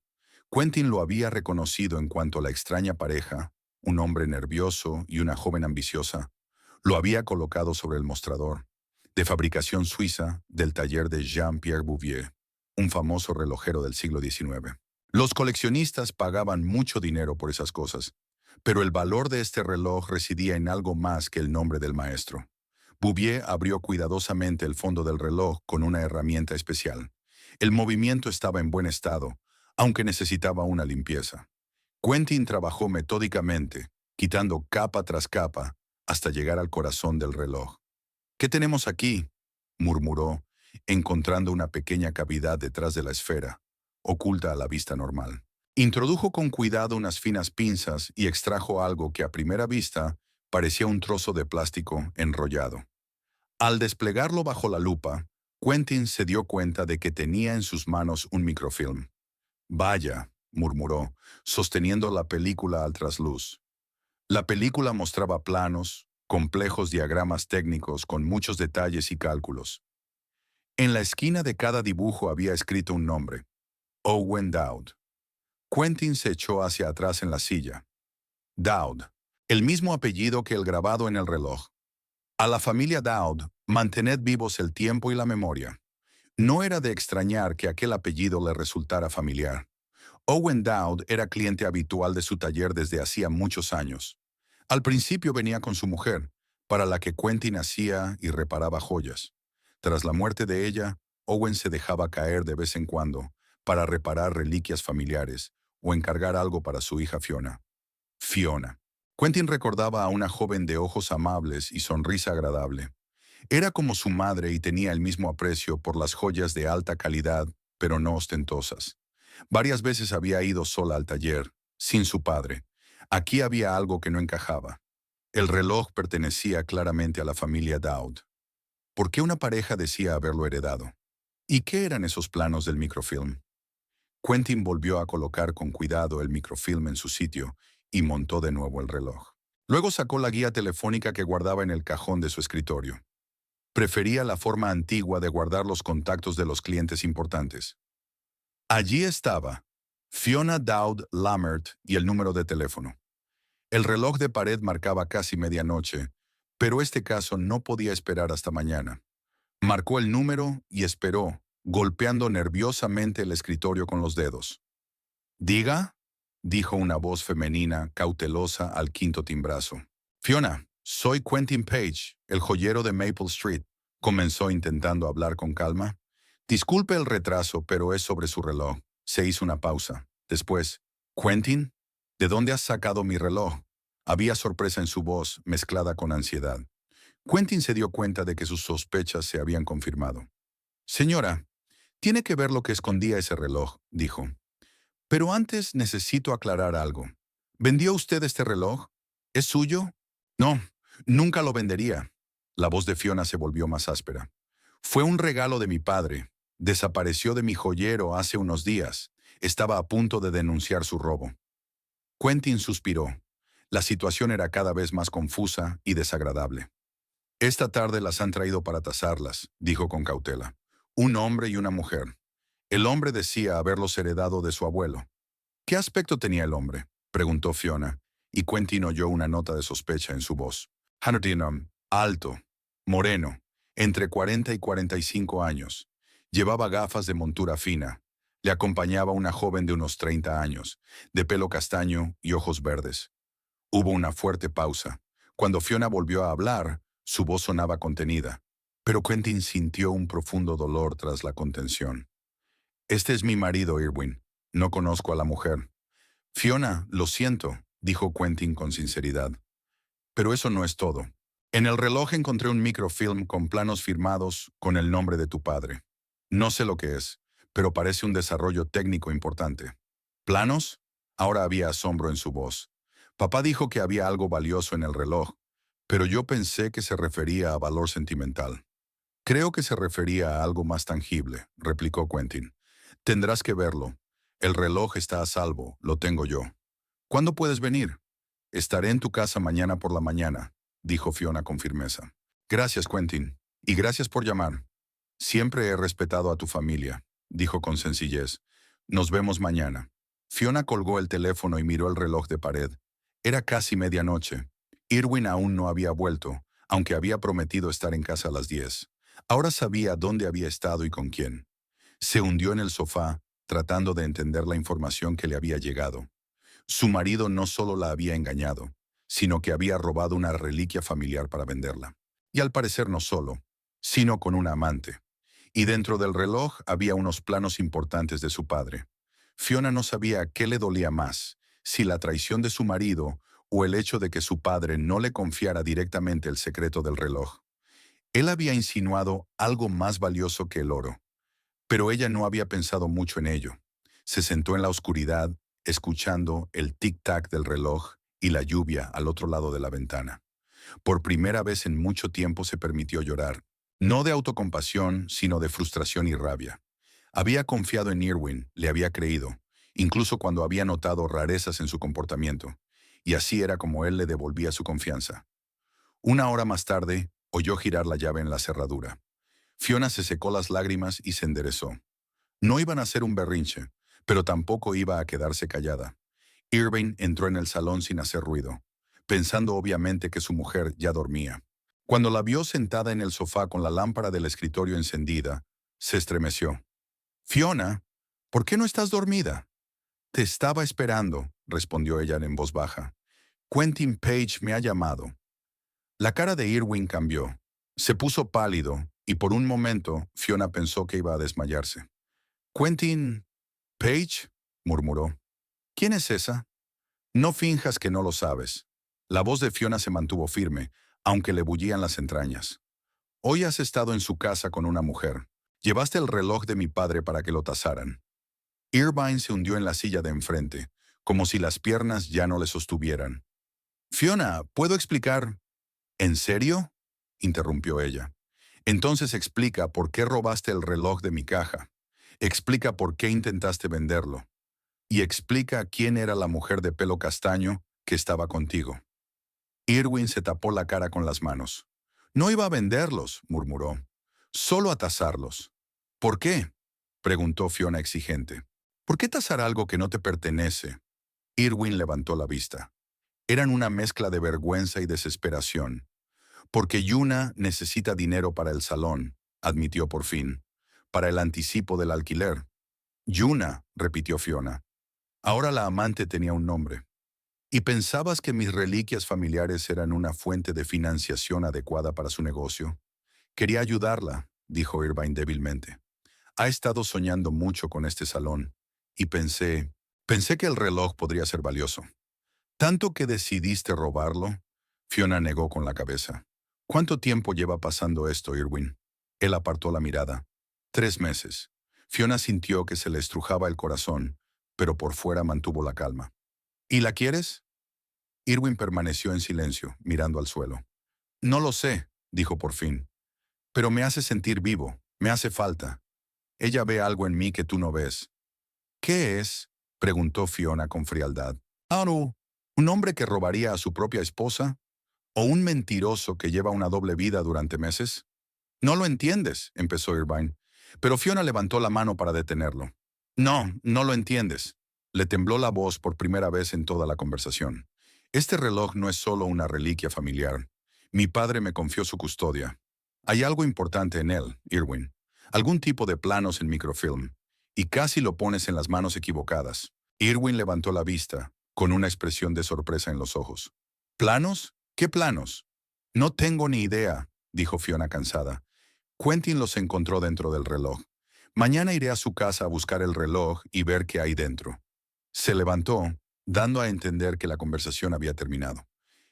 Quentin lo había reconocido en cuanto a la extraña pareja, un hombre nervioso y una joven ambiciosa, lo había colocado sobre el mostrador, de fabricación suiza del taller de Jean-Pierre Bouvier, un famoso relojero del siglo XIX. Los coleccionistas pagaban mucho dinero por esas cosas, pero el valor de este reloj residía en algo más que el nombre del maestro. Bouvier abrió cuidadosamente el fondo del reloj con una herramienta especial. El movimiento estaba en buen estado, aunque necesitaba una limpieza. Quentin trabajó metódicamente, quitando capa tras capa, hasta llegar al corazón del reloj. ¿Qué tenemos aquí?, murmuró, encontrando una pequeña cavidad detrás de la esfera, oculta a la vista normal. Introdujo con cuidado unas finas pinzas y extrajo algo que a primera vista parecía un trozo de plástico enrollado. Al desplegarlo bajo la lupa, Quentin se dio cuenta de que tenía en sus manos un microfilm. Vaya, murmuró, sosteniendo la película al trasluz. La película mostraba planos, complejos diagramas técnicos con muchos detalles y cálculos. En la esquina de cada dibujo había escrito un nombre: Owen Dowd. Quentin se echó hacia atrás en la silla. Dowd, el mismo apellido que el grabado en el reloj. A la familia Dowd, mantened vivos el tiempo y la memoria. No era de extrañar que aquel apellido le resultara familiar. Owen Dowd era cliente habitual de su taller desde hacía muchos años. Al principio venía con su mujer, para la que Quentin hacía y reparaba joyas. Tras la muerte de ella, Owen se dejaba caer de vez en cuando para reparar reliquias familiares o encargar algo para su hija Fiona. Fiona. Quentin recordaba a una joven de ojos amables y sonrisa agradable. Era como su madre y tenía el mismo aprecio por las joyas de alta calidad, pero no ostentosas. Varias veces había ido sola al taller, sin su padre. Aquí había algo que no encajaba. El reloj pertenecía claramente a la familia Dowd. ¿Por qué una pareja decía haberlo heredado? ¿Y qué eran esos planos del microfilm? Quentin volvió a colocar con cuidado el microfilm en su sitio y montó de nuevo el reloj. Luego sacó la guía telefónica que guardaba en el cajón de su escritorio. Prefería la forma antigua de guardar los contactos de los clientes importantes. Allí estaba Fiona Dowd Lammert y el número de teléfono. El reloj de pared marcaba casi medianoche, pero este caso no podía esperar hasta mañana. Marcó el número y esperó, golpeando nerviosamente el escritorio con los dedos. «Diga», dijo una voz femenina cautelosa al quinto timbrazo. «Fiona, soy Quentin Page, el joyero de Maple Street», comenzó intentando hablar con calma. «Disculpe el retraso, pero es sobre su reloj». Se hizo una pausa. Después, «Quentin, ¿de dónde has sacado mi reloj?». Había sorpresa en su voz, mezclada con ansiedad. Quentin se dio cuenta de que sus sospechas se habían confirmado. «Señora, tiene que ver lo que escondía ese reloj», dijo. «Pero antes necesito aclarar algo. ¿Vendió usted este reloj? ¿Es suyo?». «No, nunca lo vendería». La voz de Fiona se volvió más áspera. «Fue un regalo de mi padre. Desapareció de mi joyero hace unos días. Estaba a punto de denunciar su robo». Quentin suspiró. La situación era cada vez más confusa y desagradable. «Esta tarde las han traído para tasarlas», dijo con cautela. «Un hombre y una mujer. El hombre decía haberlos heredado de su abuelo». «¿Qué aspecto tenía el hombre?», preguntó Fiona, y Quentin oyó una nota de sospecha en su voz. «Hannah, Alto, moreno, entre 40 y 45 años. Llevaba gafas de montura fina. Le acompañaba una joven de unos 30 años, de pelo castaño y ojos verdes. Hubo una fuerte pausa. Cuando Fiona volvió a hablar, su voz sonaba contenida, pero Quentin sintió un profundo dolor tras la contención. Este es mi marido, Irwin. No conozco a la mujer. Fiona, lo siento, dijo Quentin con sinceridad. Pero eso no es todo. En el reloj encontré un microfilm con planos firmados con el nombre de tu padre. No sé lo que es, pero parece un desarrollo técnico importante. ¿Planos? Ahora había asombro en su voz. Papá dijo que había algo valioso en el reloj, pero yo pensé que se refería a valor sentimental. Creo que se refería a algo más tangible, replicó Quentin. Tendrás que verlo. El reloj está a salvo, lo tengo yo. ¿Cuándo puedes venir? Estaré en tu casa mañana por la mañana, dijo Fiona con firmeza. Gracias, Quentin, y gracias por llamar. Siempre he respetado a tu familia, dijo con sencillez. Nos vemos mañana. Fiona colgó el teléfono y miró el reloj de pared. Era casi medianoche. Irwin aún no había vuelto, aunque había prometido estar en casa a las 10. Ahora sabía dónde había estado y con quién. Se hundió en el sofá, tratando de entender la información que le había llegado. Su marido no solo la había engañado, sino que había robado una reliquia familiar para venderla. Y al parecer no solo, sino con una amante. Y dentro del reloj había unos planos importantes de su padre. Fiona no sabía qué le dolía más, si la traición de su marido o el hecho de que su padre no le confiara directamente el secreto del reloj. Él había insinuado algo más valioso que el oro, pero ella no había pensado mucho en ello. Se sentó en la oscuridad, escuchando el tic-tac del reloj y la lluvia al otro lado de la ventana. Por primera vez en mucho tiempo se permitió llorar, no de autocompasión, sino de frustración y rabia. Había confiado en Irwin, le había creído, incluso cuando había notado rarezas en su comportamiento, y así era como él le devolvía su confianza. Una hora más tarde, oyó girar la llave en la cerradura. Fiona se secó las lágrimas y se enderezó. No iban a hacer un berrinche, pero tampoco iba a quedarse callada. Irving entró en el salón sin hacer ruido, pensando obviamente que su mujer ya dormía. Cuando la vio sentada en el sofá con la lámpara del escritorio encendida, se estremeció. «Fiona, ¿por qué no estás dormida?» «Te estaba esperando», respondió ella en voz baja. «Quentin Page me ha llamado». La cara de Irwin cambió. Se puso pálido, y por un momento Fiona pensó que iba a desmayarse. «¿Quentin Page?» murmuró. «¿Quién es esa?» «No finjas que no lo sabes». La voz de Fiona se mantuvo firme, aunque le bullían las entrañas. «Hoy has estado en su casa con una mujer. Llevaste el reloj de mi padre para que lo tasaran». Irvine se hundió en la silla de enfrente, como si las piernas ya no le sostuvieran. «Fiona, ¿puedo explicar?» «¿En serio?», interrumpió ella. «Entonces explica por qué robaste el reloj de mi caja. Explica por qué intentaste venderlo. Y explica quién era la mujer de pelo castaño que estaba contigo». Irwin se tapó la cara con las manos. «No iba a venderlos», murmuró. «Solo a tasarlos». «¿Por qué?», preguntó Fiona exigente. «¿Por qué tasar algo que no te pertenece?» Irwin levantó la vista. Eran una mezcla de vergüenza y desesperación. «Porque Yuna necesita dinero para el salón», admitió por fin. «Para el anticipo del alquiler». «Yuna», repitió Fiona. Ahora la amante tenía un nombre. «¿Y pensabas que mis reliquias familiares eran una fuente de financiación adecuada para su negocio?» «Quería ayudarla», dijo Irvine débilmente. «Ha estado soñando mucho con este salón, y pensé que el reloj podría ser valioso». «¿Tanto que decidiste robarlo?», Fiona negó con la cabeza. «¿Cuánto tiempo lleva pasando esto, Irwin?» Él apartó la mirada. 3 meses. Fiona sintió que se le estrujaba el corazón, pero por fuera mantuvo la calma. «¿Y la quieres?» Irwin permaneció en silencio, mirando al suelo. «No lo sé», dijo por fin. «Pero me hace sentir vivo, me hace falta. Ella ve algo en mí que tú no ves». «¿Qué es?», preguntó Fiona con frialdad. «Ah, no. ¿Un hombre que robaría a su propia esposa? ¿O un mentiroso que lleva una doble vida durante meses?» «No lo entiendes», empezó Irvine, pero Fiona levantó la mano para detenerlo. «No, no lo entiendes». Le tembló la voz por primera vez en toda la conversación. «Este reloj no es solo una reliquia familiar. Mi padre me confió su custodia. Hay algo importante en él, Irwin. Algún tipo de planos en microfilm. Y casi lo pones en las manos equivocadas. Irwin levantó la vista, con una expresión de sorpresa en los ojos. ¿Planos? ¿Qué planos? No tengo ni idea, dijo Fiona cansada. Quentin los encontró dentro del reloj. Mañana iré a su casa a buscar el reloj y ver qué hay dentro. Se levantó, dando a entender que la conversación había terminado.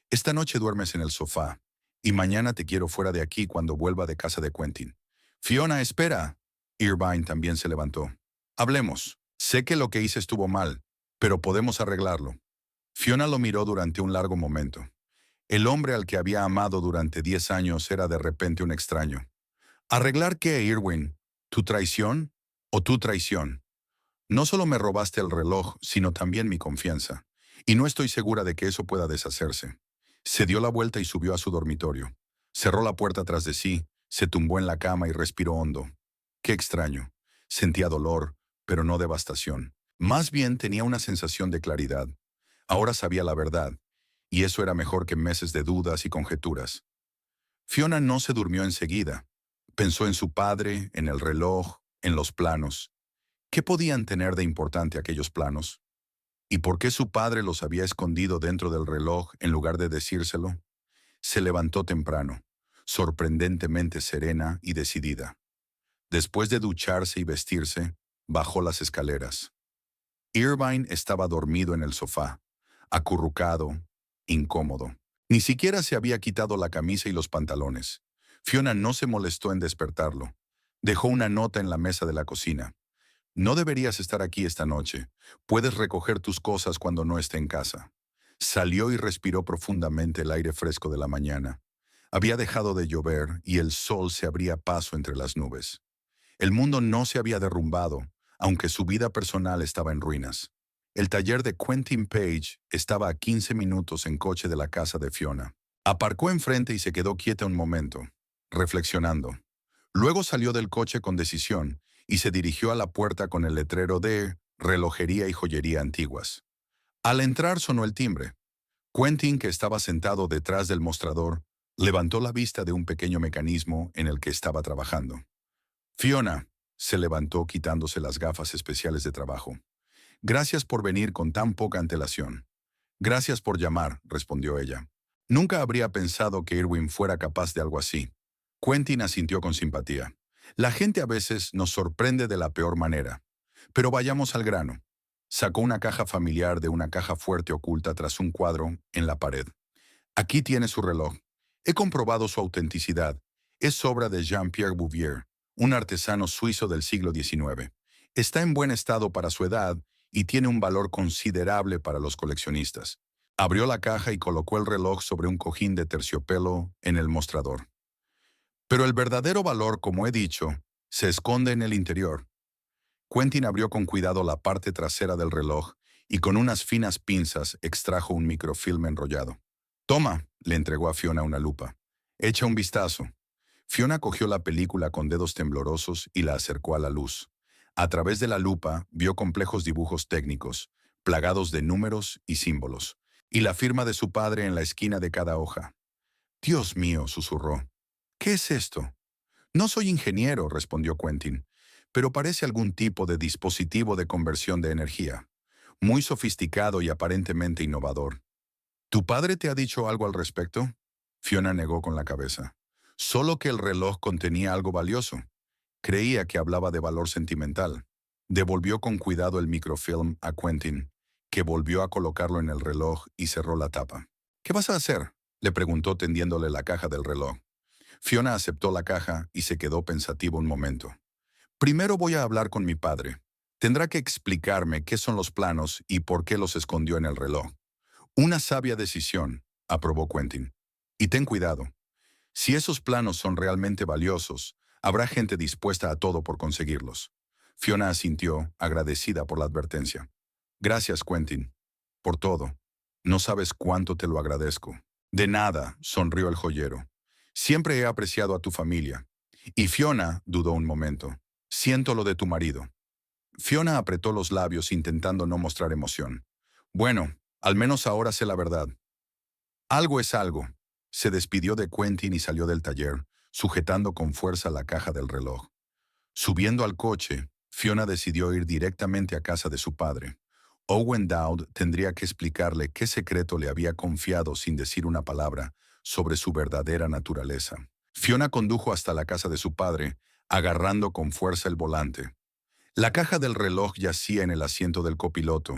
Esta noche duermes en el sofá, y mañana te quiero fuera de aquí cuando vuelva de casa de Quentin. Fiona, espera. Irvine también se levantó. Hablemos. Sé que lo que hice estuvo mal, pero podemos arreglarlo. Fiona lo miró durante un largo momento. El hombre al que había amado durante 10 años era de repente un extraño. ¿Arreglar qué, Irwin? ¿Tu traición o tu traición? No solo me robaste el reloj, sino también mi confianza. Y no estoy segura de que eso pueda deshacerse. Se dio la vuelta y subió a su dormitorio. Cerró la puerta tras de sí, se tumbó en la cama y respiró hondo. Qué extraño. Sentía dolor, pero no devastación. Más bien tenía una sensación de claridad. Ahora sabía la verdad, y eso era mejor que meses de dudas y conjeturas. Fiona no se durmió enseguida. Pensó en su padre, en el reloj, en los planos. ¿Qué podían tener de importante aquellos planos? ¿Y por qué su padre los había escondido dentro del reloj en lugar de decírselo? Se levantó temprano, sorprendentemente serena y decidida. Después de ducharse y vestirse, bajó las escaleras. Irvine estaba dormido en el sofá, acurrucado, incómodo. Ni siquiera se había quitado la camisa y los pantalones. Fiona no se molestó en despertarlo. Dejó una nota en la mesa de la cocina. No deberías estar aquí esta noche. Puedes recoger tus cosas cuando no esté en casa. Salió y respiró profundamente el aire fresco de la mañana. Había dejado de llover y el sol se abría paso entre las nubes. El mundo no se había derrumbado, aunque su vida personal estaba en ruinas. El taller de Quentin Page estaba a 15 minutos en coche de la casa de Fiona. Aparcó enfrente y se quedó quieta un momento, reflexionando. Luego salió del coche con decisión y se dirigió a la puerta con el letrero de Relojería y Joyería Antiguas. Al entrar sonó el timbre. Quentin, que estaba sentado detrás del mostrador, levantó la vista de un pequeño mecanismo en el que estaba trabajando. Fiona se levantó quitándose las gafas especiales de trabajo. Gracias por venir con tan poca antelación. Gracias por llamar, respondió ella. Nunca habría pensado que Irwin fuera capaz de algo así. Quentin asintió con simpatía. La gente a veces nos sorprende de la peor manera. Pero vayamos al grano. Sacó una caja familiar de una caja fuerte oculta tras un cuadro en la pared. Aquí tiene su reloj. He comprobado su autenticidad. Es obra de Jean-Pierre Bouvier, un artesano suizo del siglo XIX. Está en buen estado para su edad y tiene un valor considerable para los coleccionistas. Abrió la caja y colocó el reloj sobre un cojín de terciopelo en el mostrador. Pero el verdadero valor, como he dicho, se esconde en el interior. Quentin abrió con cuidado la parte trasera del reloj y con unas finas pinzas extrajo un microfilm enrollado. Toma, le entregó a Fiona una lupa. Echa un vistazo. Fiona cogió la película con dedos temblorosos y la acercó a la luz. A través de la lupa vio complejos dibujos técnicos, plagados de números y símbolos, y la firma de su padre en la esquina de cada hoja. Dios mío, susurró. ¿Qué es esto? No soy ingeniero, respondió Quentin, pero parece algún tipo de dispositivo de conversión de energía. Muy sofisticado y aparentemente innovador. ¿Tu padre te ha dicho algo al respecto? Fiona negó con la cabeza. Solo que el reloj contenía algo valioso. Creía que hablaba de valor sentimental. Devolvió con cuidado el microfilm a Quentin, que volvió a colocarlo en el reloj y cerró la tapa. ¿Qué vas a hacer?, le preguntó tendiéndole la caja del reloj. Fiona aceptó la caja y se quedó pensativo un momento. Primero voy a hablar con mi padre. Tendrá que explicarme qué son los planos y por qué los escondió en el reloj. Una sabia decisión, aprobó Quentin. Y ten cuidado. Si esos planos son realmente valiosos, habrá gente dispuesta a todo por conseguirlos. Fiona asintió, agradecida por la advertencia. Gracias, Quentin. Por todo. No sabes cuánto te lo agradezco. De nada, sonrió el joyero. Siempre he apreciado a tu familia. Y Fiona dudó un momento. Siento lo de tu marido. Fiona apretó los labios intentando no mostrar emoción. Bueno, al menos ahora sé la verdad. Algo es algo. Se despidió de Quentin y salió del taller, sujetando con fuerza la caja del reloj. Subiendo al coche, Fiona decidió ir directamente a casa de su padre. Owen Dowd tendría que explicarle qué secreto le había confiado sin decir una palabra sobre su verdadera naturaleza. Fiona condujo hasta la casa de su padre, agarrando con fuerza el volante. La caja del reloj yacía en el asiento del copiloto,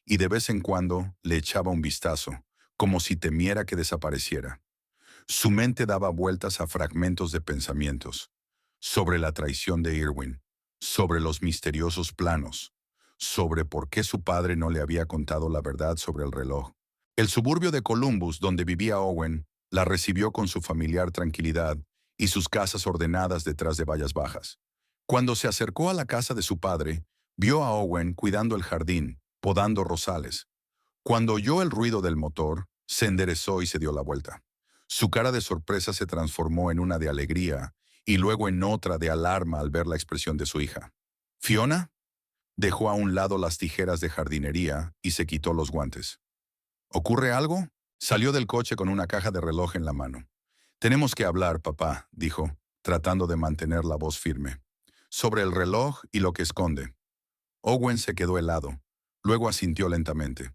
y de vez en cuando le echaba un vistazo, como si temiera que desapareciera. Su mente daba vueltas a fragmentos de pensamientos, sobre la traición de Irwin, sobre los misteriosos planos, sobre por qué su padre no le había contado la verdad sobre el reloj. El suburbio de Columbus, donde vivía Owen, la recibió con su familiar tranquilidad y sus casas ordenadas detrás de vallas bajas. Cuando se acercó a la casa de su padre, vio a Owen cuidando el jardín, podando rosales. Cuando oyó el ruido del motor, se enderezó y se dio la vuelta. Su cara de sorpresa se transformó en una de alegría y luego en otra de alarma al ver la expresión de su hija. Fiona dejó a un lado las tijeras de jardinería y se quitó los guantes. ¿Ocurre algo? Salió del coche con una caja de reloj en la mano. Tenemos que hablar, papá, dijo, tratando de mantener la voz firme. Sobre el reloj y lo que esconde. Owen se quedó helado. Luego asintió lentamente.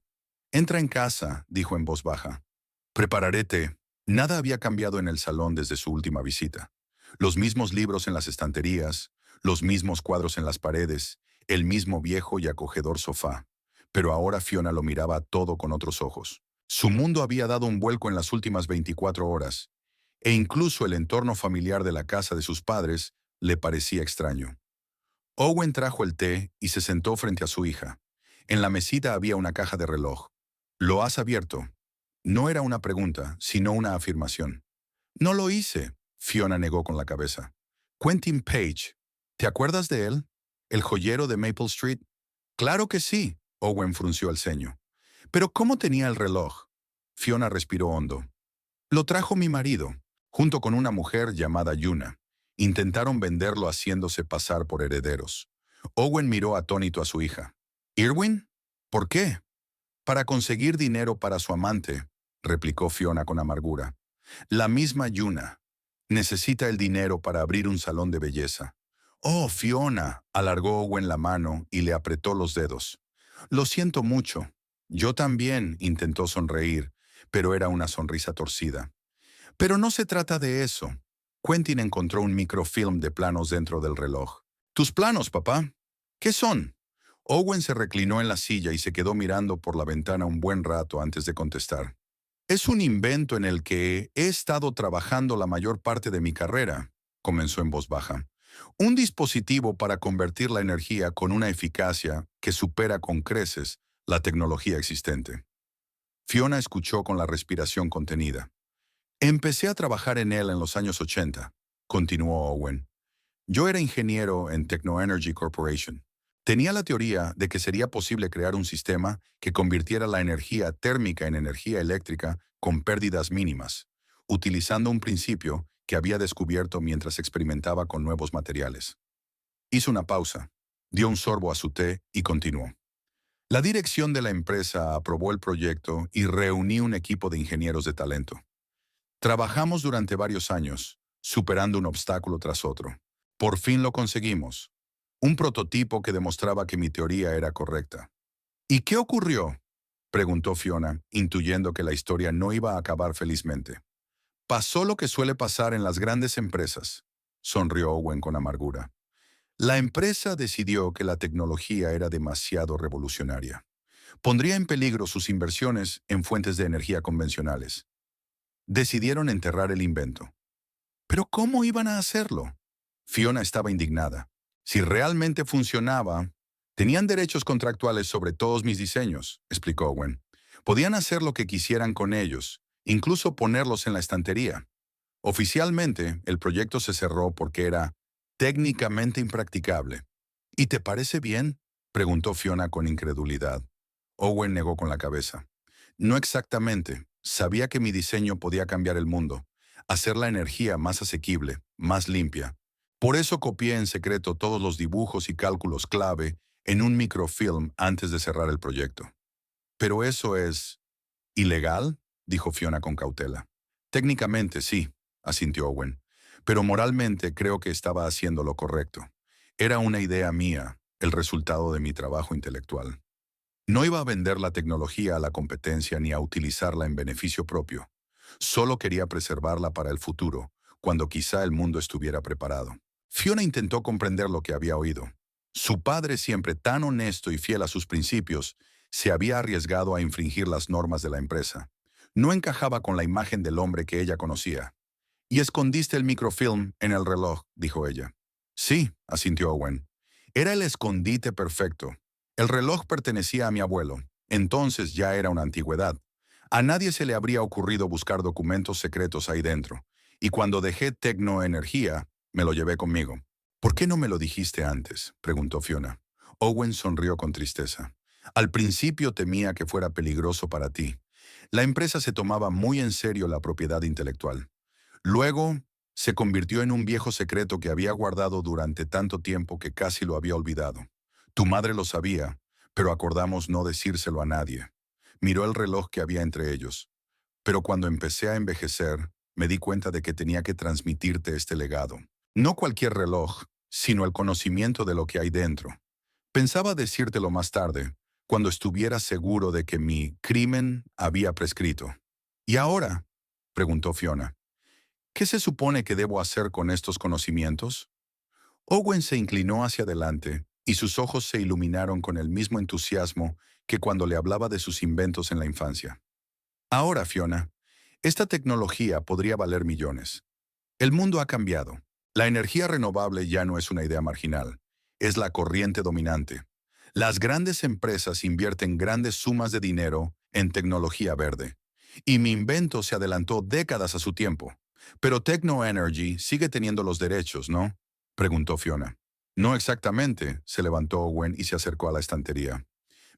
Entra en casa, dijo en voz baja. Prepararé té. Nada había cambiado en el salón desde su última visita. Los mismos libros en las estanterías, los mismos cuadros en las paredes, el mismo viejo y acogedor sofá. Pero ahora Fiona lo miraba todo con otros ojos. Su mundo había dado un vuelco en las últimas 24 horas, e incluso el entorno familiar de la casa de sus padres le parecía extraño. Owen trajo el té y se sentó frente a su hija. En la mesita había una caja de reloj. ¿Lo has abierto? No era una pregunta, sino una afirmación. No lo hice, Fiona negó con la cabeza. Quentin Page, ¿te acuerdas de él? ¿El joyero de Maple Street? Claro que sí, Owen frunció el ceño. ¿Pero cómo tenía el reloj? Fiona respiró hondo. Lo trajo mi marido, junto con una mujer llamada Yuna. Intentaron venderlo haciéndose pasar por herederos. Owen miró atónito a su hija. ¿Irwin? ¿Por qué? Para conseguir dinero para su amante, replicó Fiona con amargura. La misma Yuna. Necesita el dinero para abrir un salón de belleza. Oh, Fiona, alargó Owen la mano y le apretó los dedos. Lo siento mucho. Yo también, intentó sonreír, pero era una sonrisa torcida. Pero no se trata de eso. Quentin encontró un microfilm de planos dentro del reloj. ¿Tus planos, papá? ¿Qué son? Owen se reclinó en la silla y se quedó mirando por la ventana un buen rato antes de contestar. Es un invento en el que he estado trabajando la mayor parte de mi carrera, comenzó en voz baja. Un dispositivo para convertir la energía con una eficacia que supera con creces la tecnología existente. Fiona escuchó con la respiración contenida. Empecé a trabajar en él en los años 80, continuó Owen. Yo era ingeniero en Techno Energy Corporation. Tenía la teoría de que sería posible crear un sistema que convirtiera la energía térmica en energía eléctrica con pérdidas mínimas, utilizando un principio que había descubierto mientras experimentaba con nuevos materiales. Hizo una pausa, dio un sorbo a su té y continuó. La dirección de la empresa aprobó el proyecto y reuní un equipo de ingenieros de talento. Trabajamos durante varios años, superando un obstáculo tras otro. Por fin lo conseguimos. Un prototipo que demostraba que mi teoría era correcta. ¿Y qué ocurrió? Preguntó Fiona, intuyendo que la historia no iba a acabar felizmente. Pasó lo que suele pasar en las grandes empresas, sonrió Owen con amargura. La empresa decidió que la tecnología era demasiado revolucionaria. Pondría en peligro sus inversiones en fuentes de energía convencionales. Decidieron enterrar el invento. ¿Pero cómo iban a hacerlo? Fiona estaba indignada. Si realmente funcionaba, tenían derechos contractuales sobre todos mis diseños, explicó Owen. Podían hacer lo que quisieran con ellos, incluso ponerlos en la estantería. Oficialmente, el proyecto se cerró porque era técnicamente impracticable. ¿Y te parece bien? Preguntó Fiona con incredulidad. Owen negó con la cabeza. No exactamente. Sabía que mi diseño podía cambiar el mundo, hacer la energía más asequible, más limpia. Por eso copié en secreto todos los dibujos y cálculos clave en un microfilm antes de cerrar el proyecto. ¿Pero eso es ilegal?, dijo Fiona con cautela. Técnicamente sí, asintió Owen, pero moralmente creo que estaba haciendo lo correcto. Era una idea mía, el resultado de mi trabajo intelectual. No iba a vender la tecnología a la competencia ni a utilizarla en beneficio propio. Solo quería preservarla para el futuro, cuando quizá el mundo estuviera preparado. Fiona intentó comprender lo que había oído. Su padre, siempre tan honesto y fiel a sus principios, se había arriesgado a infringir las normas de la empresa. No encajaba con la imagen del hombre que ella conocía. «Y escondiste el microfilm en el reloj», dijo ella. «Sí», asintió Owen. «Era el escondite perfecto. El reloj pertenecía a mi abuelo. Entonces ya era una antigüedad. A nadie se le habría ocurrido buscar documentos secretos ahí dentro. Y cuando dejé Tecnoenergía, me lo llevé conmigo». «¿Por qué no me lo dijiste antes?», preguntó Fiona. Owen sonrió con tristeza. «Al principio temía que fuera peligroso para ti. La empresa se tomaba muy en serio la propiedad intelectual. Luego, se convirtió en un viejo secreto que había guardado durante tanto tiempo que casi lo había olvidado. Tu madre lo sabía, pero acordamos no decírselo a nadie. Miró el reloj que había entre ellos. Pero cuando empecé a envejecer, me di cuenta de que tenía que transmitirte este legado. No cualquier reloj, sino el conocimiento de lo que hay dentro. Pensaba decírtelo más tarde, cuando estuviera seguro de que mi crimen había prescrito. ¿Y ahora?», preguntó Fiona. «¿Qué se supone que debo hacer con estos conocimientos?». Owen se inclinó hacia adelante y sus ojos se iluminaron con el mismo entusiasmo que cuando le hablaba de sus inventos en la infancia. «Ahora, Fiona, esta tecnología podría valer millones. El mundo ha cambiado. La energía renovable ya no es una idea marginal. Es la corriente dominante. Las grandes empresas invierten grandes sumas de dinero en tecnología verde. Y mi invento se adelantó décadas a su tiempo. Pero Techno-Energy sigue teniendo los derechos, ¿no?», preguntó Fiona. «No exactamente», se levantó Owen y se acercó a la estantería.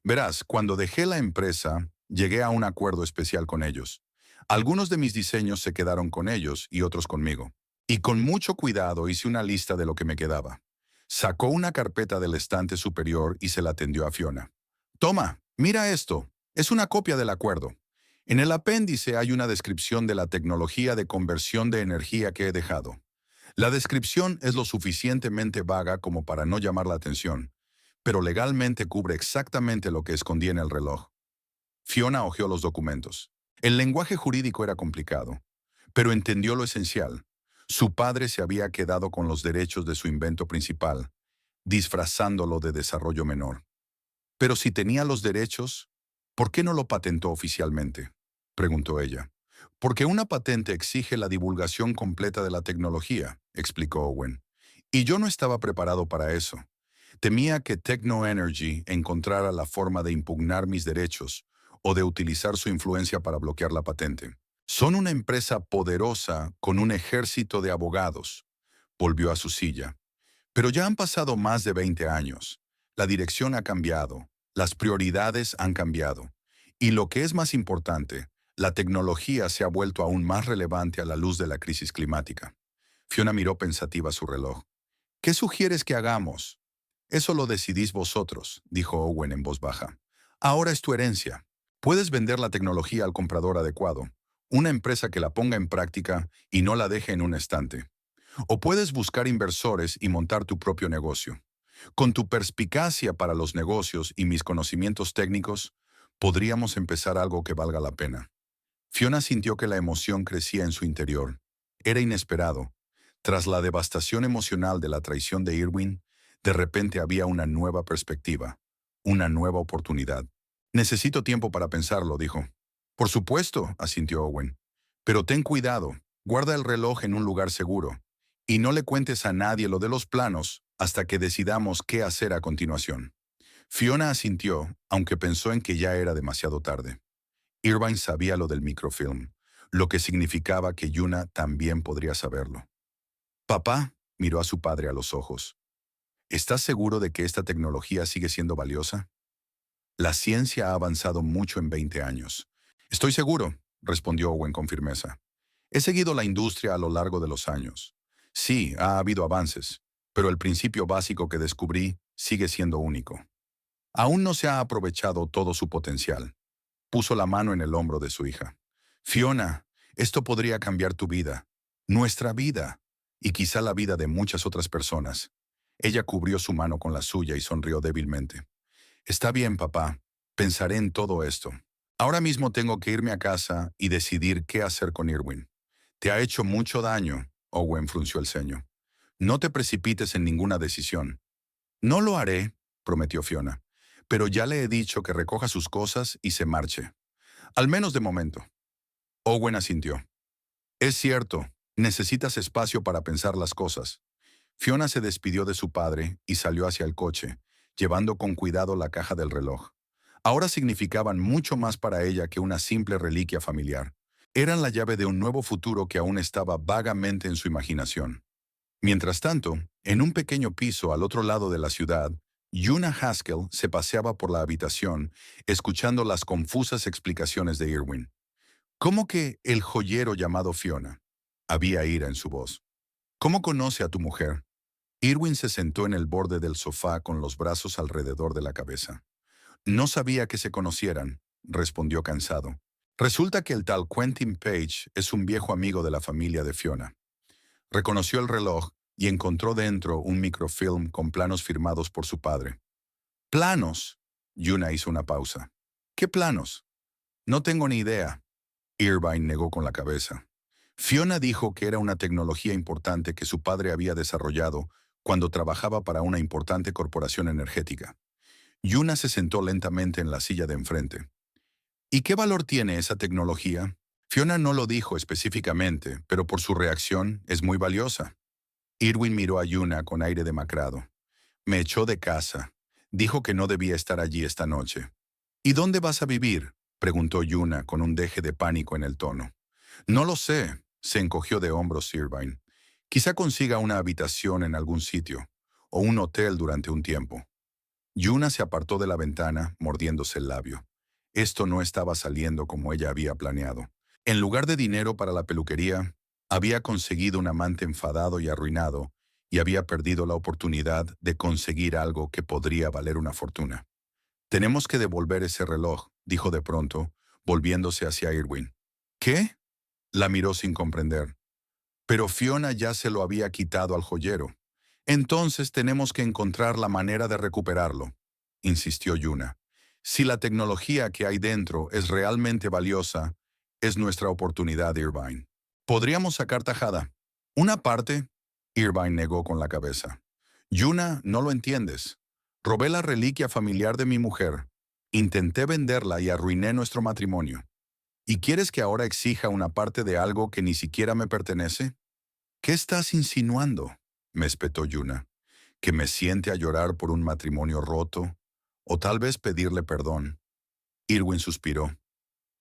«Verás, cuando dejé la empresa, llegué a un acuerdo especial con ellos. Algunos de mis diseños se quedaron con ellos y otros conmigo. Y con mucho cuidado hice una lista de lo que me quedaba». Sacó una carpeta del estante superior y se la tendió a Fiona. «Toma, mira esto. Es una copia del acuerdo. En el apéndice hay una descripción de la tecnología de conversión de energía que he dejado. La descripción es lo suficientemente vaga como para no llamar la atención, pero legalmente cubre exactamente lo que escondía en el reloj». Fiona hojeó los documentos. El lenguaje jurídico era complicado, pero entendió lo esencial. Su padre se había quedado con los derechos de su invento principal, disfrazándolo de desarrollo menor. «Pero si tenía los derechos, ¿por qué no lo patentó oficialmente?», preguntó ella. «Porque una patente exige la divulgación completa de la tecnología», explicó Owen. «Y yo no estaba preparado para eso. Temía que Techno-Energy encontrara la forma de impugnar mis derechos o de utilizar su influencia para bloquear la patente. Son una empresa poderosa con un ejército de abogados». Volvió a su silla. «Pero ya han pasado más de 20 años. La dirección ha cambiado, las prioridades han cambiado. Y lo que es más importante, la tecnología se ha vuelto aún más relevante a la luz de la crisis climática». Fiona miró pensativa su reloj. «¿Qué sugieres que hagamos?». «Eso lo decidís vosotros», dijo Owen en voz baja. «Ahora es tu herencia. Puedes vender la tecnología al comprador adecuado, una empresa que la ponga en práctica y no la deje en un estante. O puedes buscar inversores y montar tu propio negocio. Con tu perspicacia para los negocios y mis conocimientos técnicos, podríamos empezar algo que valga la pena». Fiona sintió que la emoción crecía en su interior. Era inesperado. Tras la devastación emocional de la traición de Irwin, de repente había una nueva perspectiva, una nueva oportunidad. «Necesito tiempo para pensarlo», dijo. «Por supuesto», asintió Owen. «Pero ten cuidado, guarda el reloj en un lugar seguro. Y no le cuentes a nadie lo de los planos hasta que decidamos qué hacer a continuación». Fiona asintió, aunque pensó en que ya era demasiado tarde. Irvine sabía lo del microfilm, lo que significaba que Yuna también podría saberlo. «Papá», miró a su padre a los ojos, «¿estás seguro de que esta tecnología sigue siendo valiosa? La ciencia ha avanzado mucho en 20 años». «Estoy seguro», respondió Owen con firmeza. «He seguido la industria a lo largo de los años. Sí, ha habido avances, pero el principio básico que descubrí sigue siendo único. Aún no se ha aprovechado todo su potencial». Puso la mano en el hombro de su hija. «Fiona, Esto podría cambiar tu vida, nuestra vida, y quizá la vida de muchas otras personas. Ella cubrió su mano con la suya y sonrió débilmente. Está bien, papá. Pensaré en todo esto. Ahora mismo tengo que irme a casa y decidir qué hacer con Irwin. Te ha hecho mucho daño, Owen frunció el ceño. No te precipites en ninguna decisión. No lo haré, prometió Fiona, pero ya le he dicho que recoja sus cosas y se marche. Al menos de momento. Owen asintió. Es cierto, necesitas espacio para pensar las cosas. Fiona se despidió de su padre y salió hacia el coche, llevando con cuidado la caja del reloj. Ahora significaban mucho más para ella que una simple reliquia familiar. Eran la llave de un nuevo futuro que aún estaba vagamente en su imaginación. Mientras tanto, en un pequeño piso al otro lado de la ciudad, Yuna Haskell se paseaba por la habitación, escuchando las confusas explicaciones de Irwin. ¿Cómo que el joyero llamado Fiona? Había ira en su voz. ¿Cómo conoce a tu mujer? Irwin se sentó en el borde del sofá con los brazos alrededor de la cabeza. No sabía que se conocieran, respondió cansado. Resulta que el tal Quentin Page es un viejo amigo de la familia de Fiona. Reconoció el reloj y encontró dentro un microfilm con planos firmados por su padre. ¿Planos? Yuna hizo una pausa. ¿Qué planos? No tengo ni idea. Irvine negó con la cabeza. Fiona dijo que era una tecnología importante que su padre había desarrollado cuando trabajaba para una importante corporación energética. Yuna se sentó lentamente en la silla de enfrente. ¿Y qué valor tiene esa tecnología? Fiona no lo dijo específicamente, pero por su reacción es muy valiosa. Irwin miró a Yuna con aire demacrado. Me echó de casa. Dijo que no debía estar allí esta noche. ¿Y dónde vas a vivir? Preguntó Yuna con un deje de pánico en el tono. No lo sé, se encogió de hombros Irvine. Quizá consiga una habitación en algún sitio, o un hotel durante un tiempo. Yuna se apartó de la ventana, mordiéndose el labio. Esto no estaba saliendo como ella había planeado. En lugar de dinero para la peluquería, había conseguido un amante enfadado y arruinado, y había perdido la oportunidad de conseguir algo que podría valer una fortuna. Tenemos que devolver ese reloj, dijo de pronto, volviéndose hacia Irwin. ¿Qué? La miró sin comprender. Pero Fiona ya se lo había quitado al joyero. Entonces tenemos que encontrar la manera de recuperarlo, insistió Yuna. Si la tecnología que hay dentro es realmente valiosa, es nuestra oportunidad, Irvine. Podríamos sacar tajada. Una parte, Irvine negó con la cabeza. Yuna, no lo entiendes. Robé la reliquia familiar de mi mujer. Intenté venderla y arruiné nuestro matrimonio. ¿Y quieres que ahora exija una parte de algo que ni siquiera me pertenece? ¿Qué estás insinuando? Me espetó Yuna. ¿Que me siente a llorar por un matrimonio roto? ¿O tal vez pedirle perdón? Irwin suspiró.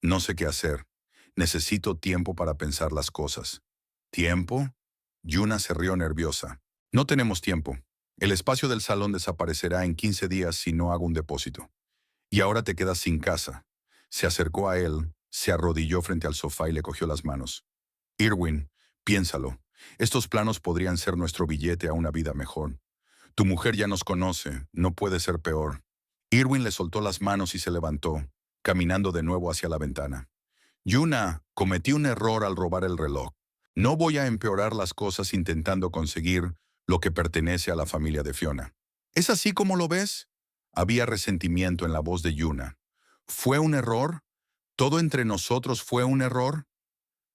No sé qué hacer. Necesito tiempo para pensar las cosas. ¿Tiempo? Yuna se rió nerviosa. No tenemos tiempo. El espacio del salón desaparecerá en 15 días si no hago un depósito. Y ahora te quedas sin casa. Se acercó a él, se arrodilló frente al sofá y le cogió las manos. Irwin, piénsalo. Estos planos podrían ser nuestro billete a una vida mejor. Tu mujer ya nos conoce, no puede ser peor. Irwin le soltó las manos y se levantó, caminando de nuevo hacia la ventana. Yuna, cometí un error al robar el reloj. No voy a empeorar las cosas intentando conseguir lo que pertenece a la familia de Fiona. ¿Es así como lo ves? Había resentimiento en la voz de Yuna. ¿Fue un error? ¿Todo entre nosotros fue un error?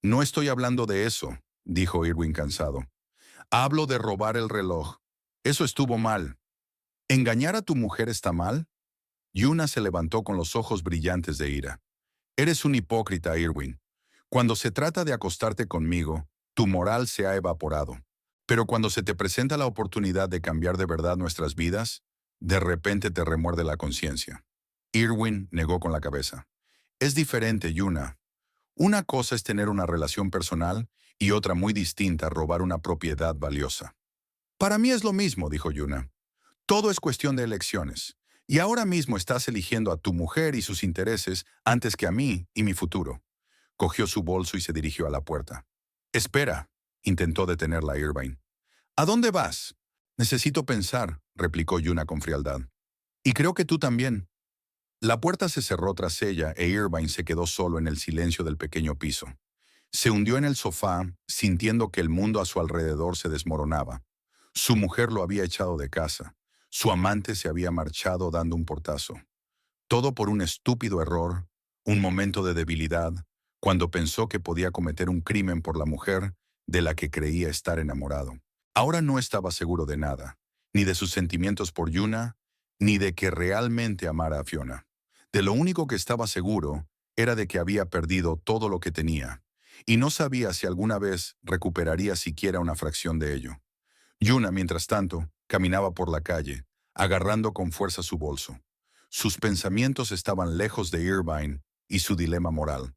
No estoy hablando de eso, dijo Irwin cansado. Hablo de robar el reloj. Eso estuvo mal. ¿Engañar a tu mujer está mal? Yuna se levantó con los ojos brillantes de ira. Eres un hipócrita, Irwin. Cuando se trata de acostarte conmigo, tu moral se ha evaporado. Pero cuando se te presenta la oportunidad de cambiar de verdad nuestras vidas, de repente te remuerde la conciencia. Irwin negó con la cabeza. Es diferente, Yuna. Una cosa es tener una relación personal y otra muy distinta robar una propiedad valiosa. Para mí es lo mismo, dijo Yuna. Todo es cuestión de elecciones. Y ahora mismo estás eligiendo a tu mujer y sus intereses antes que a mí y mi futuro. Cogió su bolso y se dirigió a la puerta. Espera, intentó detenerla Irvine. ¿A dónde vas? Necesito pensar, replicó Yuna con frialdad. Y creo que tú también. La puerta se cerró tras ella e Irvine se quedó solo en el silencio del pequeño piso. Se hundió en el sofá, sintiendo que el mundo a su alrededor se desmoronaba. Su mujer lo había echado de casa. Su amante se había marchado dando un portazo. Todo por un estúpido error, un momento de debilidad, cuando pensó que podía cometer un crimen por la mujer de la que creía estar enamorado. Ahora no estaba seguro de nada, ni de sus sentimientos por Yuna, ni de que realmente amara a Fiona. De lo único que estaba seguro era de que había perdido todo lo que tenía, y no sabía si alguna vez recuperaría siquiera una fracción de ello. Yuna, mientras tanto, caminaba por la calle, agarrando con fuerza su bolso. Sus pensamientos estaban lejos de Irvine y su dilema moral.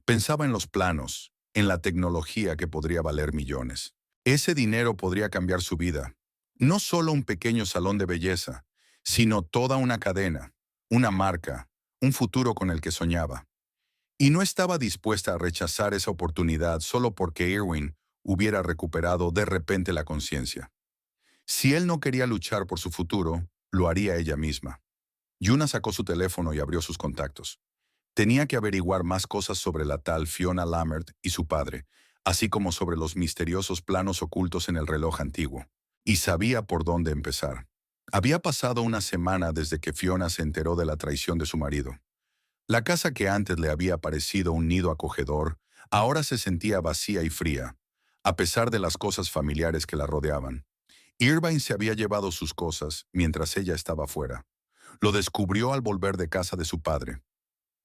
Pensaba en los planos, en la tecnología que podría valer millones. Ese dinero podría cambiar su vida. No solo un pequeño salón de belleza, sino toda una cadena, una marca, un futuro con el que soñaba. Y no estaba dispuesta a rechazar esa oportunidad solo porque Irwin hubiera recuperado de repente la conciencia. Si él no quería luchar por su futuro, lo haría ella misma. Yuna sacó su teléfono y abrió sus contactos. Tenía que averiguar más cosas sobre la tal Fiona Lammert y su padre, así como sobre los misteriosos planos ocultos en el reloj antiguo. Y sabía por dónde empezar. Había pasado una semana desde que Fiona se enteró de la traición de su marido. La casa que antes le había parecido un nido acogedor, ahora se sentía vacía y fría, a pesar de las cosas familiares que la rodeaban. Irvine se había llevado sus cosas mientras ella estaba fuera. Lo descubrió al volver de casa de su padre.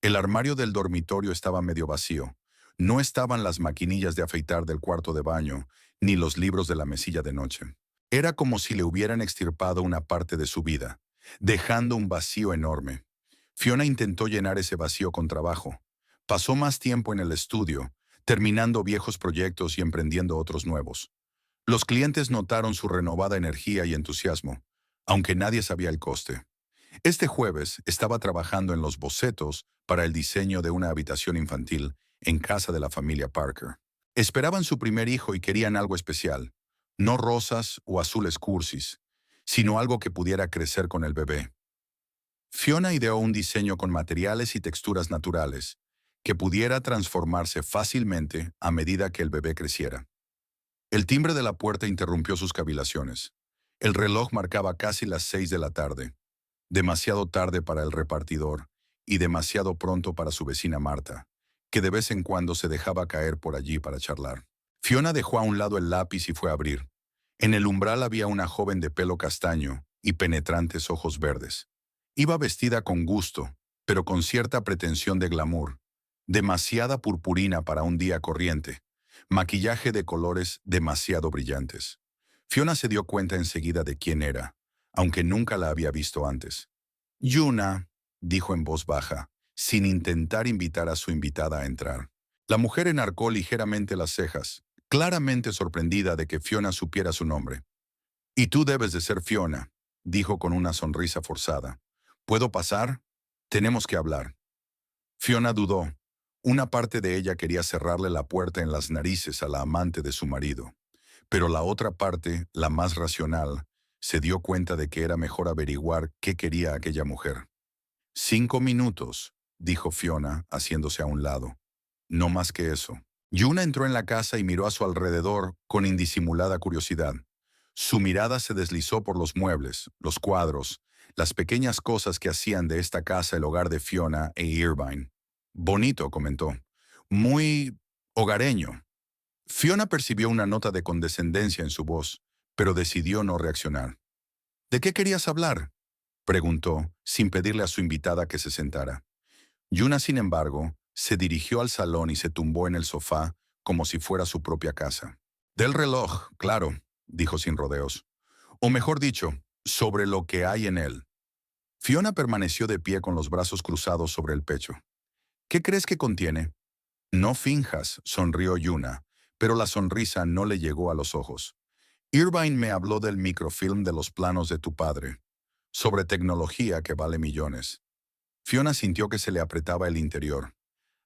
El armario del dormitorio estaba medio vacío. No estaban las maquinillas de afeitar del cuarto de baño, ni los libros de la mesilla de noche. Era como si le hubieran extirpado una parte de su vida, dejando un vacío enorme. Fiona intentó llenar ese vacío con trabajo. Pasó más tiempo en el estudio, terminando viejos proyectos y emprendiendo otros nuevos. Los clientes notaron su renovada energía y entusiasmo, aunque nadie sabía el coste. Este jueves estaba trabajando en los bocetos para el diseño de una habitación infantil en casa de la familia Parker. Esperaban su primer hijo y querían algo especial, no rosas o azules cursis, sino algo que pudiera crecer con el bebé. Fiona ideó un diseño con materiales y texturas naturales, que pudiera transformarse fácilmente a medida que el bebé creciera. El timbre de la puerta interrumpió sus cavilaciones. El reloj marcaba casi las 6 de la tarde. Demasiado tarde para el repartidor y demasiado pronto para su vecina Marta, que de vez en cuando se dejaba caer por allí para charlar. Fiona dejó a un lado el lápiz y fue a abrir. En el umbral había una joven de pelo castaño y penetrantes ojos verdes. Iba vestida con gusto, pero con cierta pretensión de glamour. Demasiada purpurina para un día corriente. Maquillaje de colores demasiado brillantes. Fiona se dio cuenta enseguida de quién era, aunque nunca la había visto antes. Yuna, dijo en voz baja, sin intentar invitar a su invitada a entrar. La mujer enarcó ligeramente las cejas, claramente sorprendida de que Fiona supiera su nombre. «Y tú debes de ser Fiona», dijo con una sonrisa forzada. «¿Puedo pasar? Tenemos que hablar». Fiona dudó. Una parte de ella quería cerrarle la puerta en las narices a la amante de su marido. Pero la otra parte, la más racional, se dio cuenta de que era mejor averiguar qué quería aquella mujer. «5 minutos», dijo Fiona, haciéndose a un lado. «No más que eso». Yuna entró en la casa y miró a su alrededor con indisimulada curiosidad. Su mirada se deslizó por los muebles, los cuadros, las pequeñas cosas que hacían de esta casa el hogar de Fiona e Irvine. «Bonito», comentó. «Muy hogareño». Fiona percibió una nota de condescendencia en su voz, pero decidió no reaccionar. «¿De qué querías hablar?», preguntó, sin pedirle a su invitada que se sentara. Yuna, sin embargo, se dirigió al salón y se tumbó en el sofá como si fuera su propia casa. «Del reloj, claro», dijo sin rodeos. «O mejor dicho, sobre lo que hay en él». Fiona permaneció de pie con los brazos cruzados sobre el pecho. «¿Qué crees que contiene?». «No finjas», sonrió Yuna, pero la sonrisa no le llegó a los ojos. «Irvine me habló del microfilm de los planos de tu padre, sobre tecnología que vale millones». Fiona sintió que se le apretaba el interior.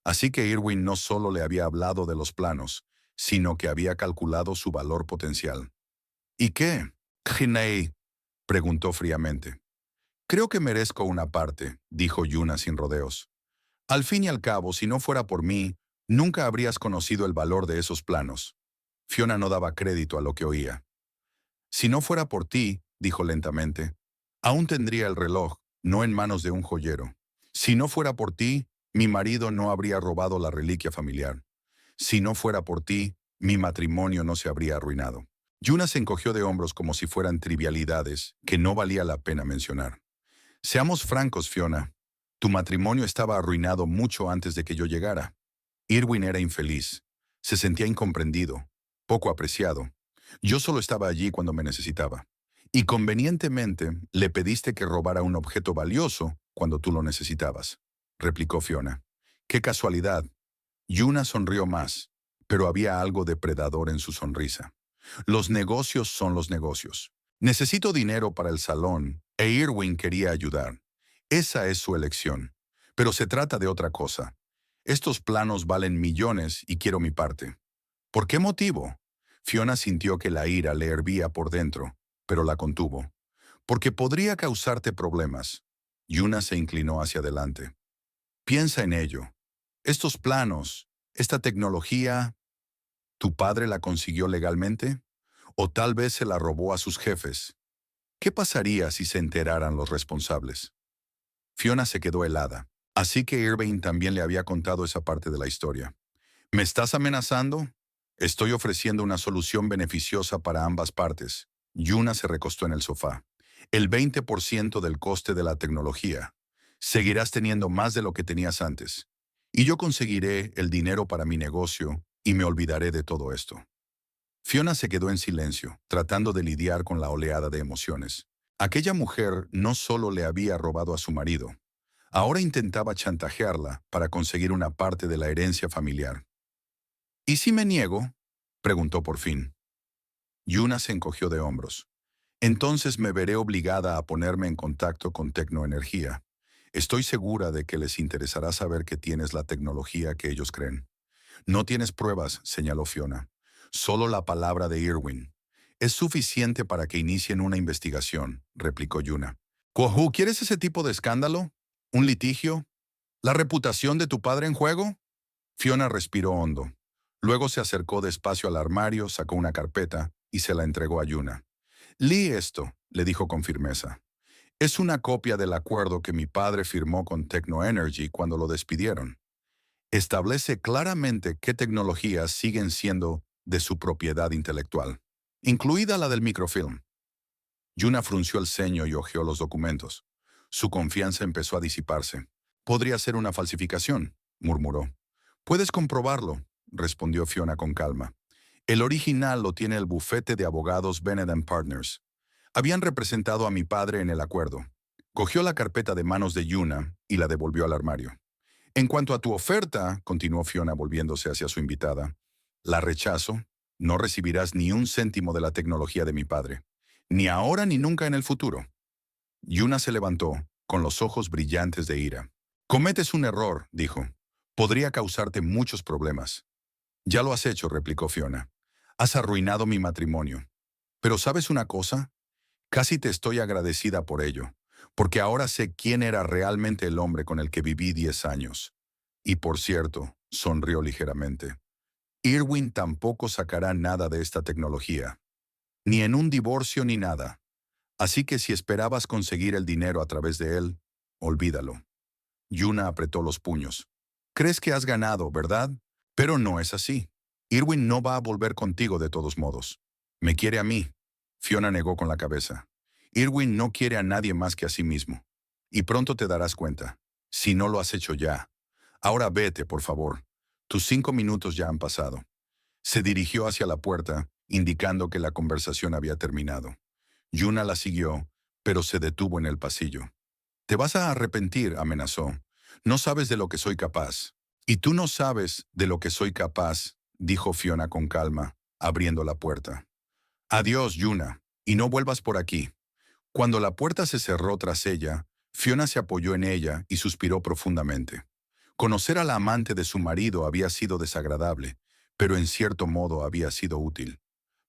Así que Irwin no solo le había hablado de los planos, sino que había calculado su valor potencial. «¿Y qué, Ginei?», preguntó fríamente. «Creo que merezco una parte», dijo Yuna sin rodeos. «Al fin y al cabo, si no fuera por mí, Nunca habrías conocido el valor de esos planos. Fiona no daba crédito a lo que oía. Si no fuera por ti, dijo lentamente, aún tendría el reloj, no en manos de un joyero. Si no fuera por ti, mi marido no habría robado la reliquia familiar. Si no fuera por ti, mi matrimonio no se habría arruinado. Yuna se encogió de hombros como si fueran trivialidades que no valía la pena mencionar. Seamos francos, Fiona. Tu matrimonio estaba arruinado mucho antes de que yo llegara. Irwin era infeliz. Se sentía incomprendido, poco apreciado. Yo solo estaba allí cuando me necesitaba. Y convenientemente le pediste que robara un objeto valioso cuando tú lo necesitabas, replicó Fiona. ¡Qué casualidad! Yuna sonrió más, pero había algo depredador en su sonrisa. Los negocios son los negocios. Necesito dinero para el salón, e Irwin quería ayudar. Esa es su elección. Pero se trata de otra cosa. Estos planos valen millones y quiero mi parte. ¿Por qué motivo? Fiona sintió que la ira le hervía por dentro, pero la contuvo. Porque podría causarte problemas. Yuna se inclinó hacia adelante. Piensa en ello. Estos planos, esta tecnología, ¿tu padre la consiguió legalmente? ¿O tal vez se la robó a sus jefes? ¿Qué pasaría si se enteraran los responsables? Fiona se quedó helada. Así que Irving también le había contado esa parte de la historia. ¿Me estás amenazando? Estoy ofreciendo una solución beneficiosa para ambas partes. Yuna se recostó en el sofá. El 20% del coste de la tecnología. Seguirás teniendo más de lo que tenías antes. Y yo conseguiré el dinero para mi negocio y me olvidaré de todo esto. Fiona se quedó en silencio, tratando de lidiar con la oleada de emociones. Aquella mujer no solo le había robado a su marido, ahora intentaba chantajearla para conseguir una parte de la herencia familiar. ¿Y si me niego? Preguntó por fin. Yuna se encogió de hombros. Entonces me veré obligada a ponerme en contacto con Tecnoenergía. Estoy segura de que les interesará saber que tienes la tecnología que ellos creen. No tienes pruebas, señaló Fiona. Solo la palabra de Irwin. Es suficiente para que inicien una investigación, replicó Yuna. Kohu, ¿quieres ese tipo de escándalo? ¿Un litigio? ¿La reputación de tu padre en juego? Fiona respiró hondo. Luego se acercó despacio al armario, sacó una carpeta y se la entregó a Yuna. Lee esto, le dijo con firmeza. Es una copia del acuerdo que mi padre firmó con Technoenergy cuando lo despidieron. Establece claramente qué tecnologías siguen siendo de su propiedad intelectual, incluida la del microfilm. Yuna frunció el ceño y hojeó los documentos. Su confianza empezó a disiparse. Podría ser una falsificación, murmuró. Puedes comprobarlo, respondió Fiona con calma. El original lo tiene el bufete de abogados Bennett Partners. Habían representado a mi padre en el acuerdo. Cogió la carpeta de manos de Yuna y la devolvió al armario. En cuanto a tu oferta, continuó Fiona volviéndose hacia su invitada, la rechazo. No recibirás ni un céntimo de la tecnología de mi padre. Ni ahora ni nunca en el futuro. Yuna se levantó, con los ojos brillantes de ira. Cometes un error, dijo. Podría causarte muchos problemas. Ya lo has hecho, replicó Fiona. Has arruinado mi matrimonio. Pero ¿sabes una cosa? Casi te estoy agradecida por ello, porque ahora sé quién era realmente el hombre con el que viví 10 años. Y por cierto, sonrió ligeramente. Irwin tampoco sacará nada de esta tecnología. Ni en un divorcio ni nada. Así que si esperabas conseguir el dinero a través de él, olvídalo. Yuna apretó los puños. Crees que has ganado, ¿verdad? Pero no es así. Irwin no va a volver contigo de todos modos. Me quiere a mí. Fiona negó con la cabeza. Irwin no quiere a nadie más que a sí mismo. Y pronto te darás cuenta. Si no lo has hecho ya. Ahora vete, por favor. Tus 5 minutos ya han pasado. Se dirigió hacia la puerta, indicando que la conversación había terminado. Yuna la siguió, pero se detuvo en el pasillo. Te vas a arrepentir, amenazó. No sabes de lo que soy capaz. Y tú no sabes de lo que soy capaz, dijo Fiona con calma, abriendo la puerta. Adiós, Yuna, y no vuelvas por aquí. Cuando la puerta se cerró tras ella, Fiona se apoyó en ella y suspiró profundamente. Conocer a la amante de su marido había sido desagradable, pero en cierto modo había sido útil.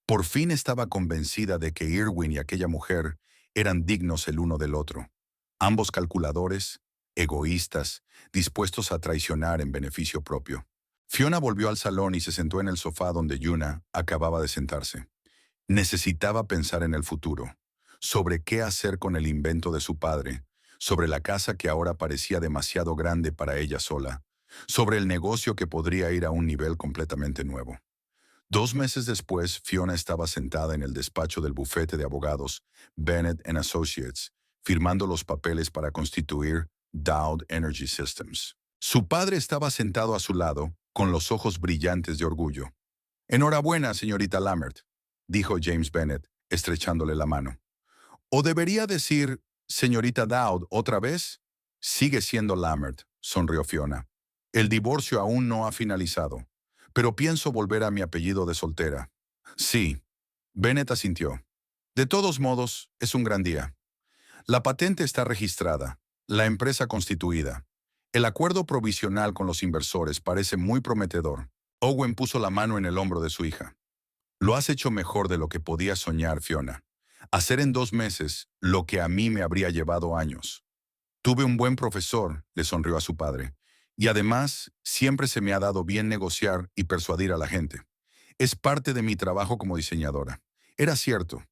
Por fin estaba convencida de que Irwin y aquella mujer eran dignos el uno del otro. Ambos calculadores, egoístas, dispuestos a traicionar en beneficio propio. Fiona volvió al salón y se sentó en el sofá donde Yuna acababa de sentarse. Necesitaba pensar en el futuro, sobre qué hacer con el invento de su padre, sobre la casa que ahora parecía demasiado grande para ella sola, sobre el negocio que podría ir a un nivel completamente nuevo. 2 meses después, Fiona estaba sentada en el despacho del bufete de abogados Bennett Associates, firmando los papeles para constituir Dowd Energy Systems. Su padre estaba sentado a su lado, con los ojos brillantes de orgullo. «Enhorabuena, señorita Lammert», dijo James Bennett, estrechándole la mano. «O debería decir, señorita Dowd, otra vez». «Sigue siendo Lammert», sonrió Fiona. «El divorcio aún no ha finalizado, pero pienso volver a mi apellido de soltera». «Sí», Bennett asintió. «De todos modos, es un gran día. La patente está registrada, la empresa constituida. El acuerdo provisional con los inversores parece muy prometedor». Owen puso la mano en el hombro de su hija. «Lo has hecho mejor de lo que podía soñar, Fiona. Hacer en 2 meses lo que a mí me habría llevado años». «Tuve un buen profesor», le sonrió a su padre. «Y además, siempre se me ha dado bien negociar y persuadir a la gente. Es parte de mi trabajo como diseñadora». Era cierto.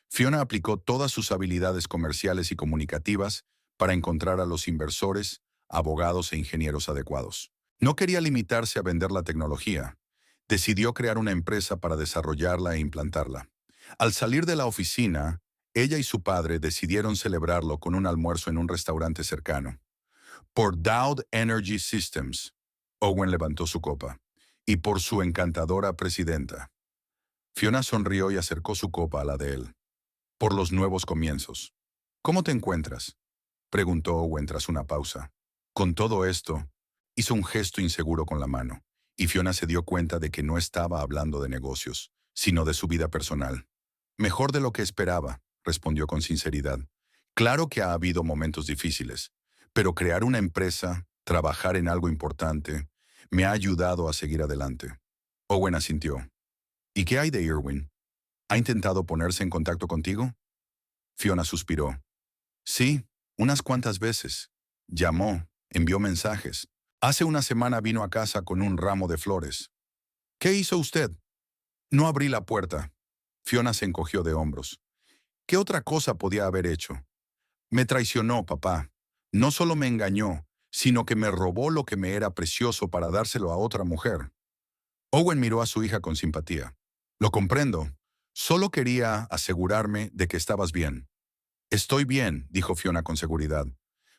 Fiona aplicó todas sus habilidades comerciales y comunicativas para encontrar a los inversores, abogados e ingenieros adecuados. No quería limitarse a vender la tecnología. Decidió crear una empresa para desarrollarla e implantarla. Al salir de la oficina, ella y su padre decidieron celebrarlo con un almuerzo en un restaurante cercano. «Por Dowd Energy Systems», Owen levantó su copa, «y por su encantadora presidenta». Fiona sonrió y acercó su copa a la de él. «Por los nuevos comienzos». «¿Cómo te encuentras?», preguntó Owen tras una pausa. Con todo esto, hizo un gesto inseguro con la mano, y Fiona se dio cuenta de que no estaba hablando de negocios, sino de su vida personal. «Mejor de lo que esperaba», respondió con sinceridad. «Claro que ha habido momentos difíciles, pero crear una empresa, trabajar en algo importante, me ha ayudado a seguir adelante». Owen asintió. «¿Y qué hay de Irwin? ¿Ha intentado ponerse en contacto contigo?». Fiona suspiró. «Sí, unas cuantas veces. Llamó, envió mensajes. Hace una semana vino a casa con un ramo de flores». «¿Qué hizo usted?». «No abrí la puerta». Fiona se encogió de hombros. «¿Qué otra cosa podía haber hecho?». «Me traicionó, papá. No solo me engañó, sino que me robó lo que me era precioso para dárselo a otra mujer». Owen miró a su hija con simpatía. «Lo comprendo. Solo quería asegurarme de que estabas bien». «Estoy bien», dijo Fiona con seguridad.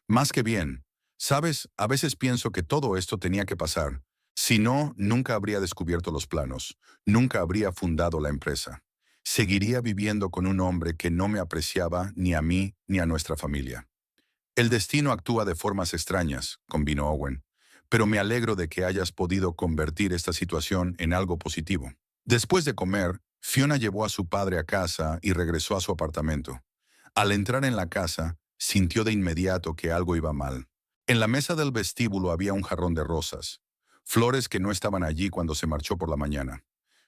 «Más que bien. Sabes, a veces pienso que todo esto tenía que pasar. Si no, nunca habría descubierto los planos. Nunca habría fundado la empresa. Seguiría viviendo con un hombre que no me apreciaba ni a mí ni a nuestra familia». «El destino actúa de formas extrañas», convino Owen, «pero me alegro de que hayas podido convertir esta situación en algo positivo». Después de comer, Fiona llevó a su padre a casa y regresó a su apartamento. Al entrar en la casa, sintió de inmediato que algo iba mal. En la mesa del vestíbulo había un jarrón de rosas, flores que no estaban allí cuando se marchó por la mañana.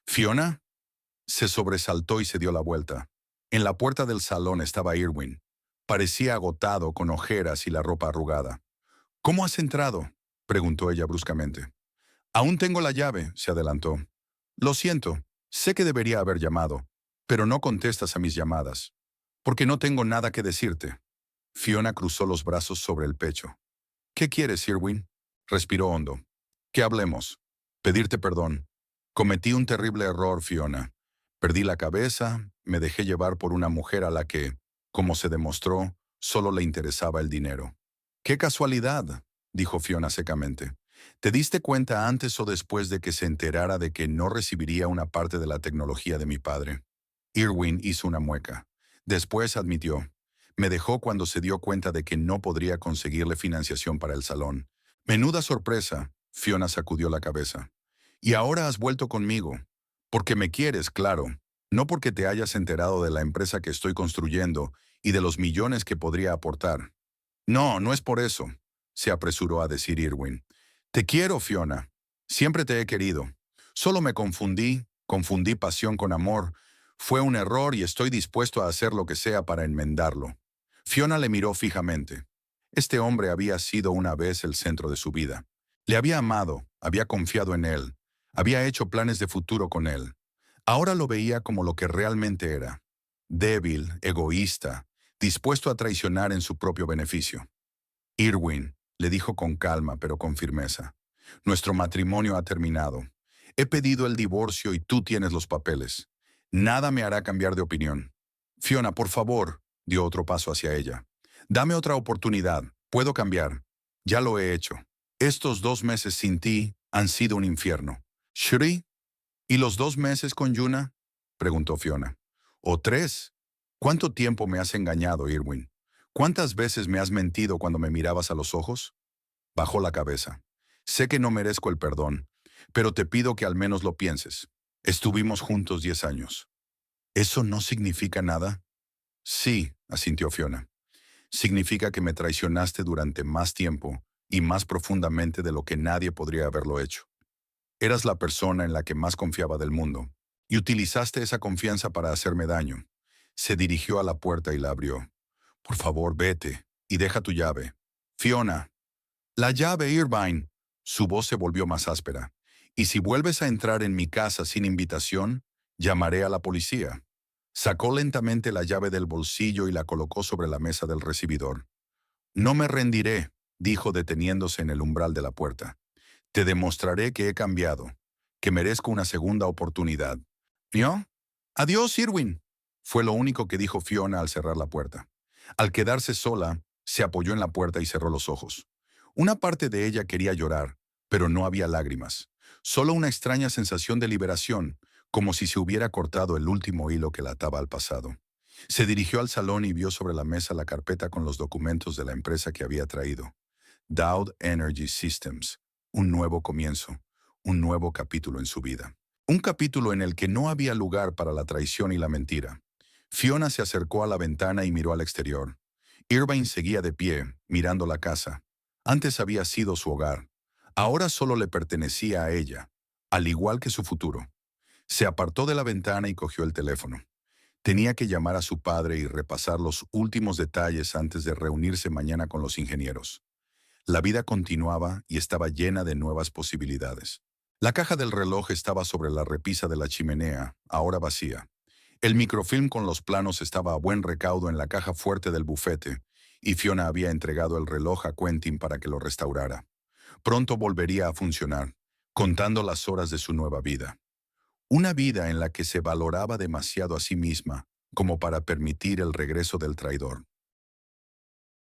«¿Fiona?». Se sobresaltó y se dio la vuelta. En la puerta del salón estaba Irwin. Parecía agotado, con ojeras y la ropa arrugada. «¿Cómo has entrado?», preguntó ella bruscamente. «Aún tengo la llave», se adelantó. «Lo siento, sé que debería haber llamado, pero no contestas a mis llamadas. Porque no tengo nada que decirte». Fiona cruzó los brazos sobre el pecho. «¿Qué quieres, Irwin?». Respiró hondo. «Que hablemos. Pedirte perdón. Cometí un terrible error, Fiona. Perdí la cabeza, me dejé llevar por una mujer a la que, como se demostró, solo le interesaba el dinero». «¡Qué casualidad!», dijo Fiona secamente. «¿Te diste cuenta antes o después de que se enterara de que no recibiría una parte de la tecnología de mi padre?». Irwin hizo una mueca. Después admitió. «Me dejó cuando se dio cuenta de que no podría conseguirle financiación para el salón». «Menuda sorpresa», Fiona sacudió la cabeza. «Y ahora has vuelto conmigo. Porque me quieres, claro. No porque te hayas enterado de la empresa que estoy construyendo y de los millones que podría aportar». «No, no es por eso», se apresuró a decir Irwin. «Te quiero, Fiona. Siempre te he querido. Solo me confundí pasión con amor. Fue un error y estoy dispuesto a hacer lo que sea para enmendarlo». Fiona le miró fijamente. Este hombre había sido una vez el centro de su vida. Le había amado, había confiado en él, había hecho planes de futuro con él. Ahora lo veía como lo que realmente era: débil, egoísta, dispuesto a traicionar en su propio beneficio. Irwin, le dijo con calma pero con firmeza, nuestro matrimonio ha terminado. He pedido el divorcio y tú tienes los papeles. Nada me hará cambiar de opinión. Fiona, por favor, dio otro paso hacia ella. Dame otra oportunidad. Puedo cambiar. Ya lo he hecho. Estos 2 meses sin ti han sido un infierno. Shri, ¿y los 2 meses con Yuna? Preguntó Fiona. ¿O 3? ¿Cuánto tiempo me has engañado, Irwin? ¿Cuántas veces me has mentido cuando me mirabas a los ojos? Bajó la cabeza. Sé que no merezco el perdón, pero te pido que al menos lo pienses. Estuvimos juntos 10 años. ¿Eso no significa nada? Sí, asintió Fiona. Significa que me traicionaste durante más tiempo y más profundamente de lo que nadie podría haberlo hecho. Eras la persona en la que más confiaba del mundo, y utilizaste esa confianza para hacerme daño. Se dirigió a la puerta y la abrió. Por favor, vete, y deja tu llave. Fiona. La llave, Irvine. Su voz se volvió más áspera. Y si vuelves a entrar en mi casa sin invitación, llamaré a la policía. Sacó lentamente la llave del bolsillo y la colocó sobre la mesa del recibidor. No me rendiré, dijo deteniéndose en el umbral de la puerta. Te demostraré que he cambiado, que merezco una segunda oportunidad. ¿Yo? Adiós, Irwin. Fue lo único que dijo Fiona al cerrar la puerta. Al quedarse sola, se apoyó en la puerta y cerró los ojos. Una parte de ella quería llorar, pero no había lágrimas. Solo una extraña sensación de liberación, como si se hubiera cortado el último hilo que la ataba al pasado. Se dirigió al salón y vio sobre la mesa la carpeta con los documentos de la empresa que había traído. Dowd Energy Systems. Un nuevo comienzo, un nuevo capítulo en su vida. Un capítulo en el que no había lugar para la traición y la mentira. Fiona se acercó a la ventana y miró al exterior. Irvine seguía de pie, mirando la casa. Antes había sido su hogar. Ahora solo le pertenecía a ella, al igual que su futuro. Se apartó de la ventana y cogió el teléfono. Tenía que llamar a su padre y repasar los últimos detalles antes de reunirse mañana con los ingenieros. La vida continuaba y estaba llena de nuevas posibilidades. La caja del reloj estaba sobre la repisa de la chimenea, ahora vacía. El microfilm con los planos estaba a buen recaudo en la caja fuerte del bufete, y Fiona había entregado el reloj a Quentin para que lo restaurara. Pronto volvería a funcionar, contando las horas de su nueva vida. Una vida en la que se valoraba demasiado a sí misma como para permitir el regreso del traidor.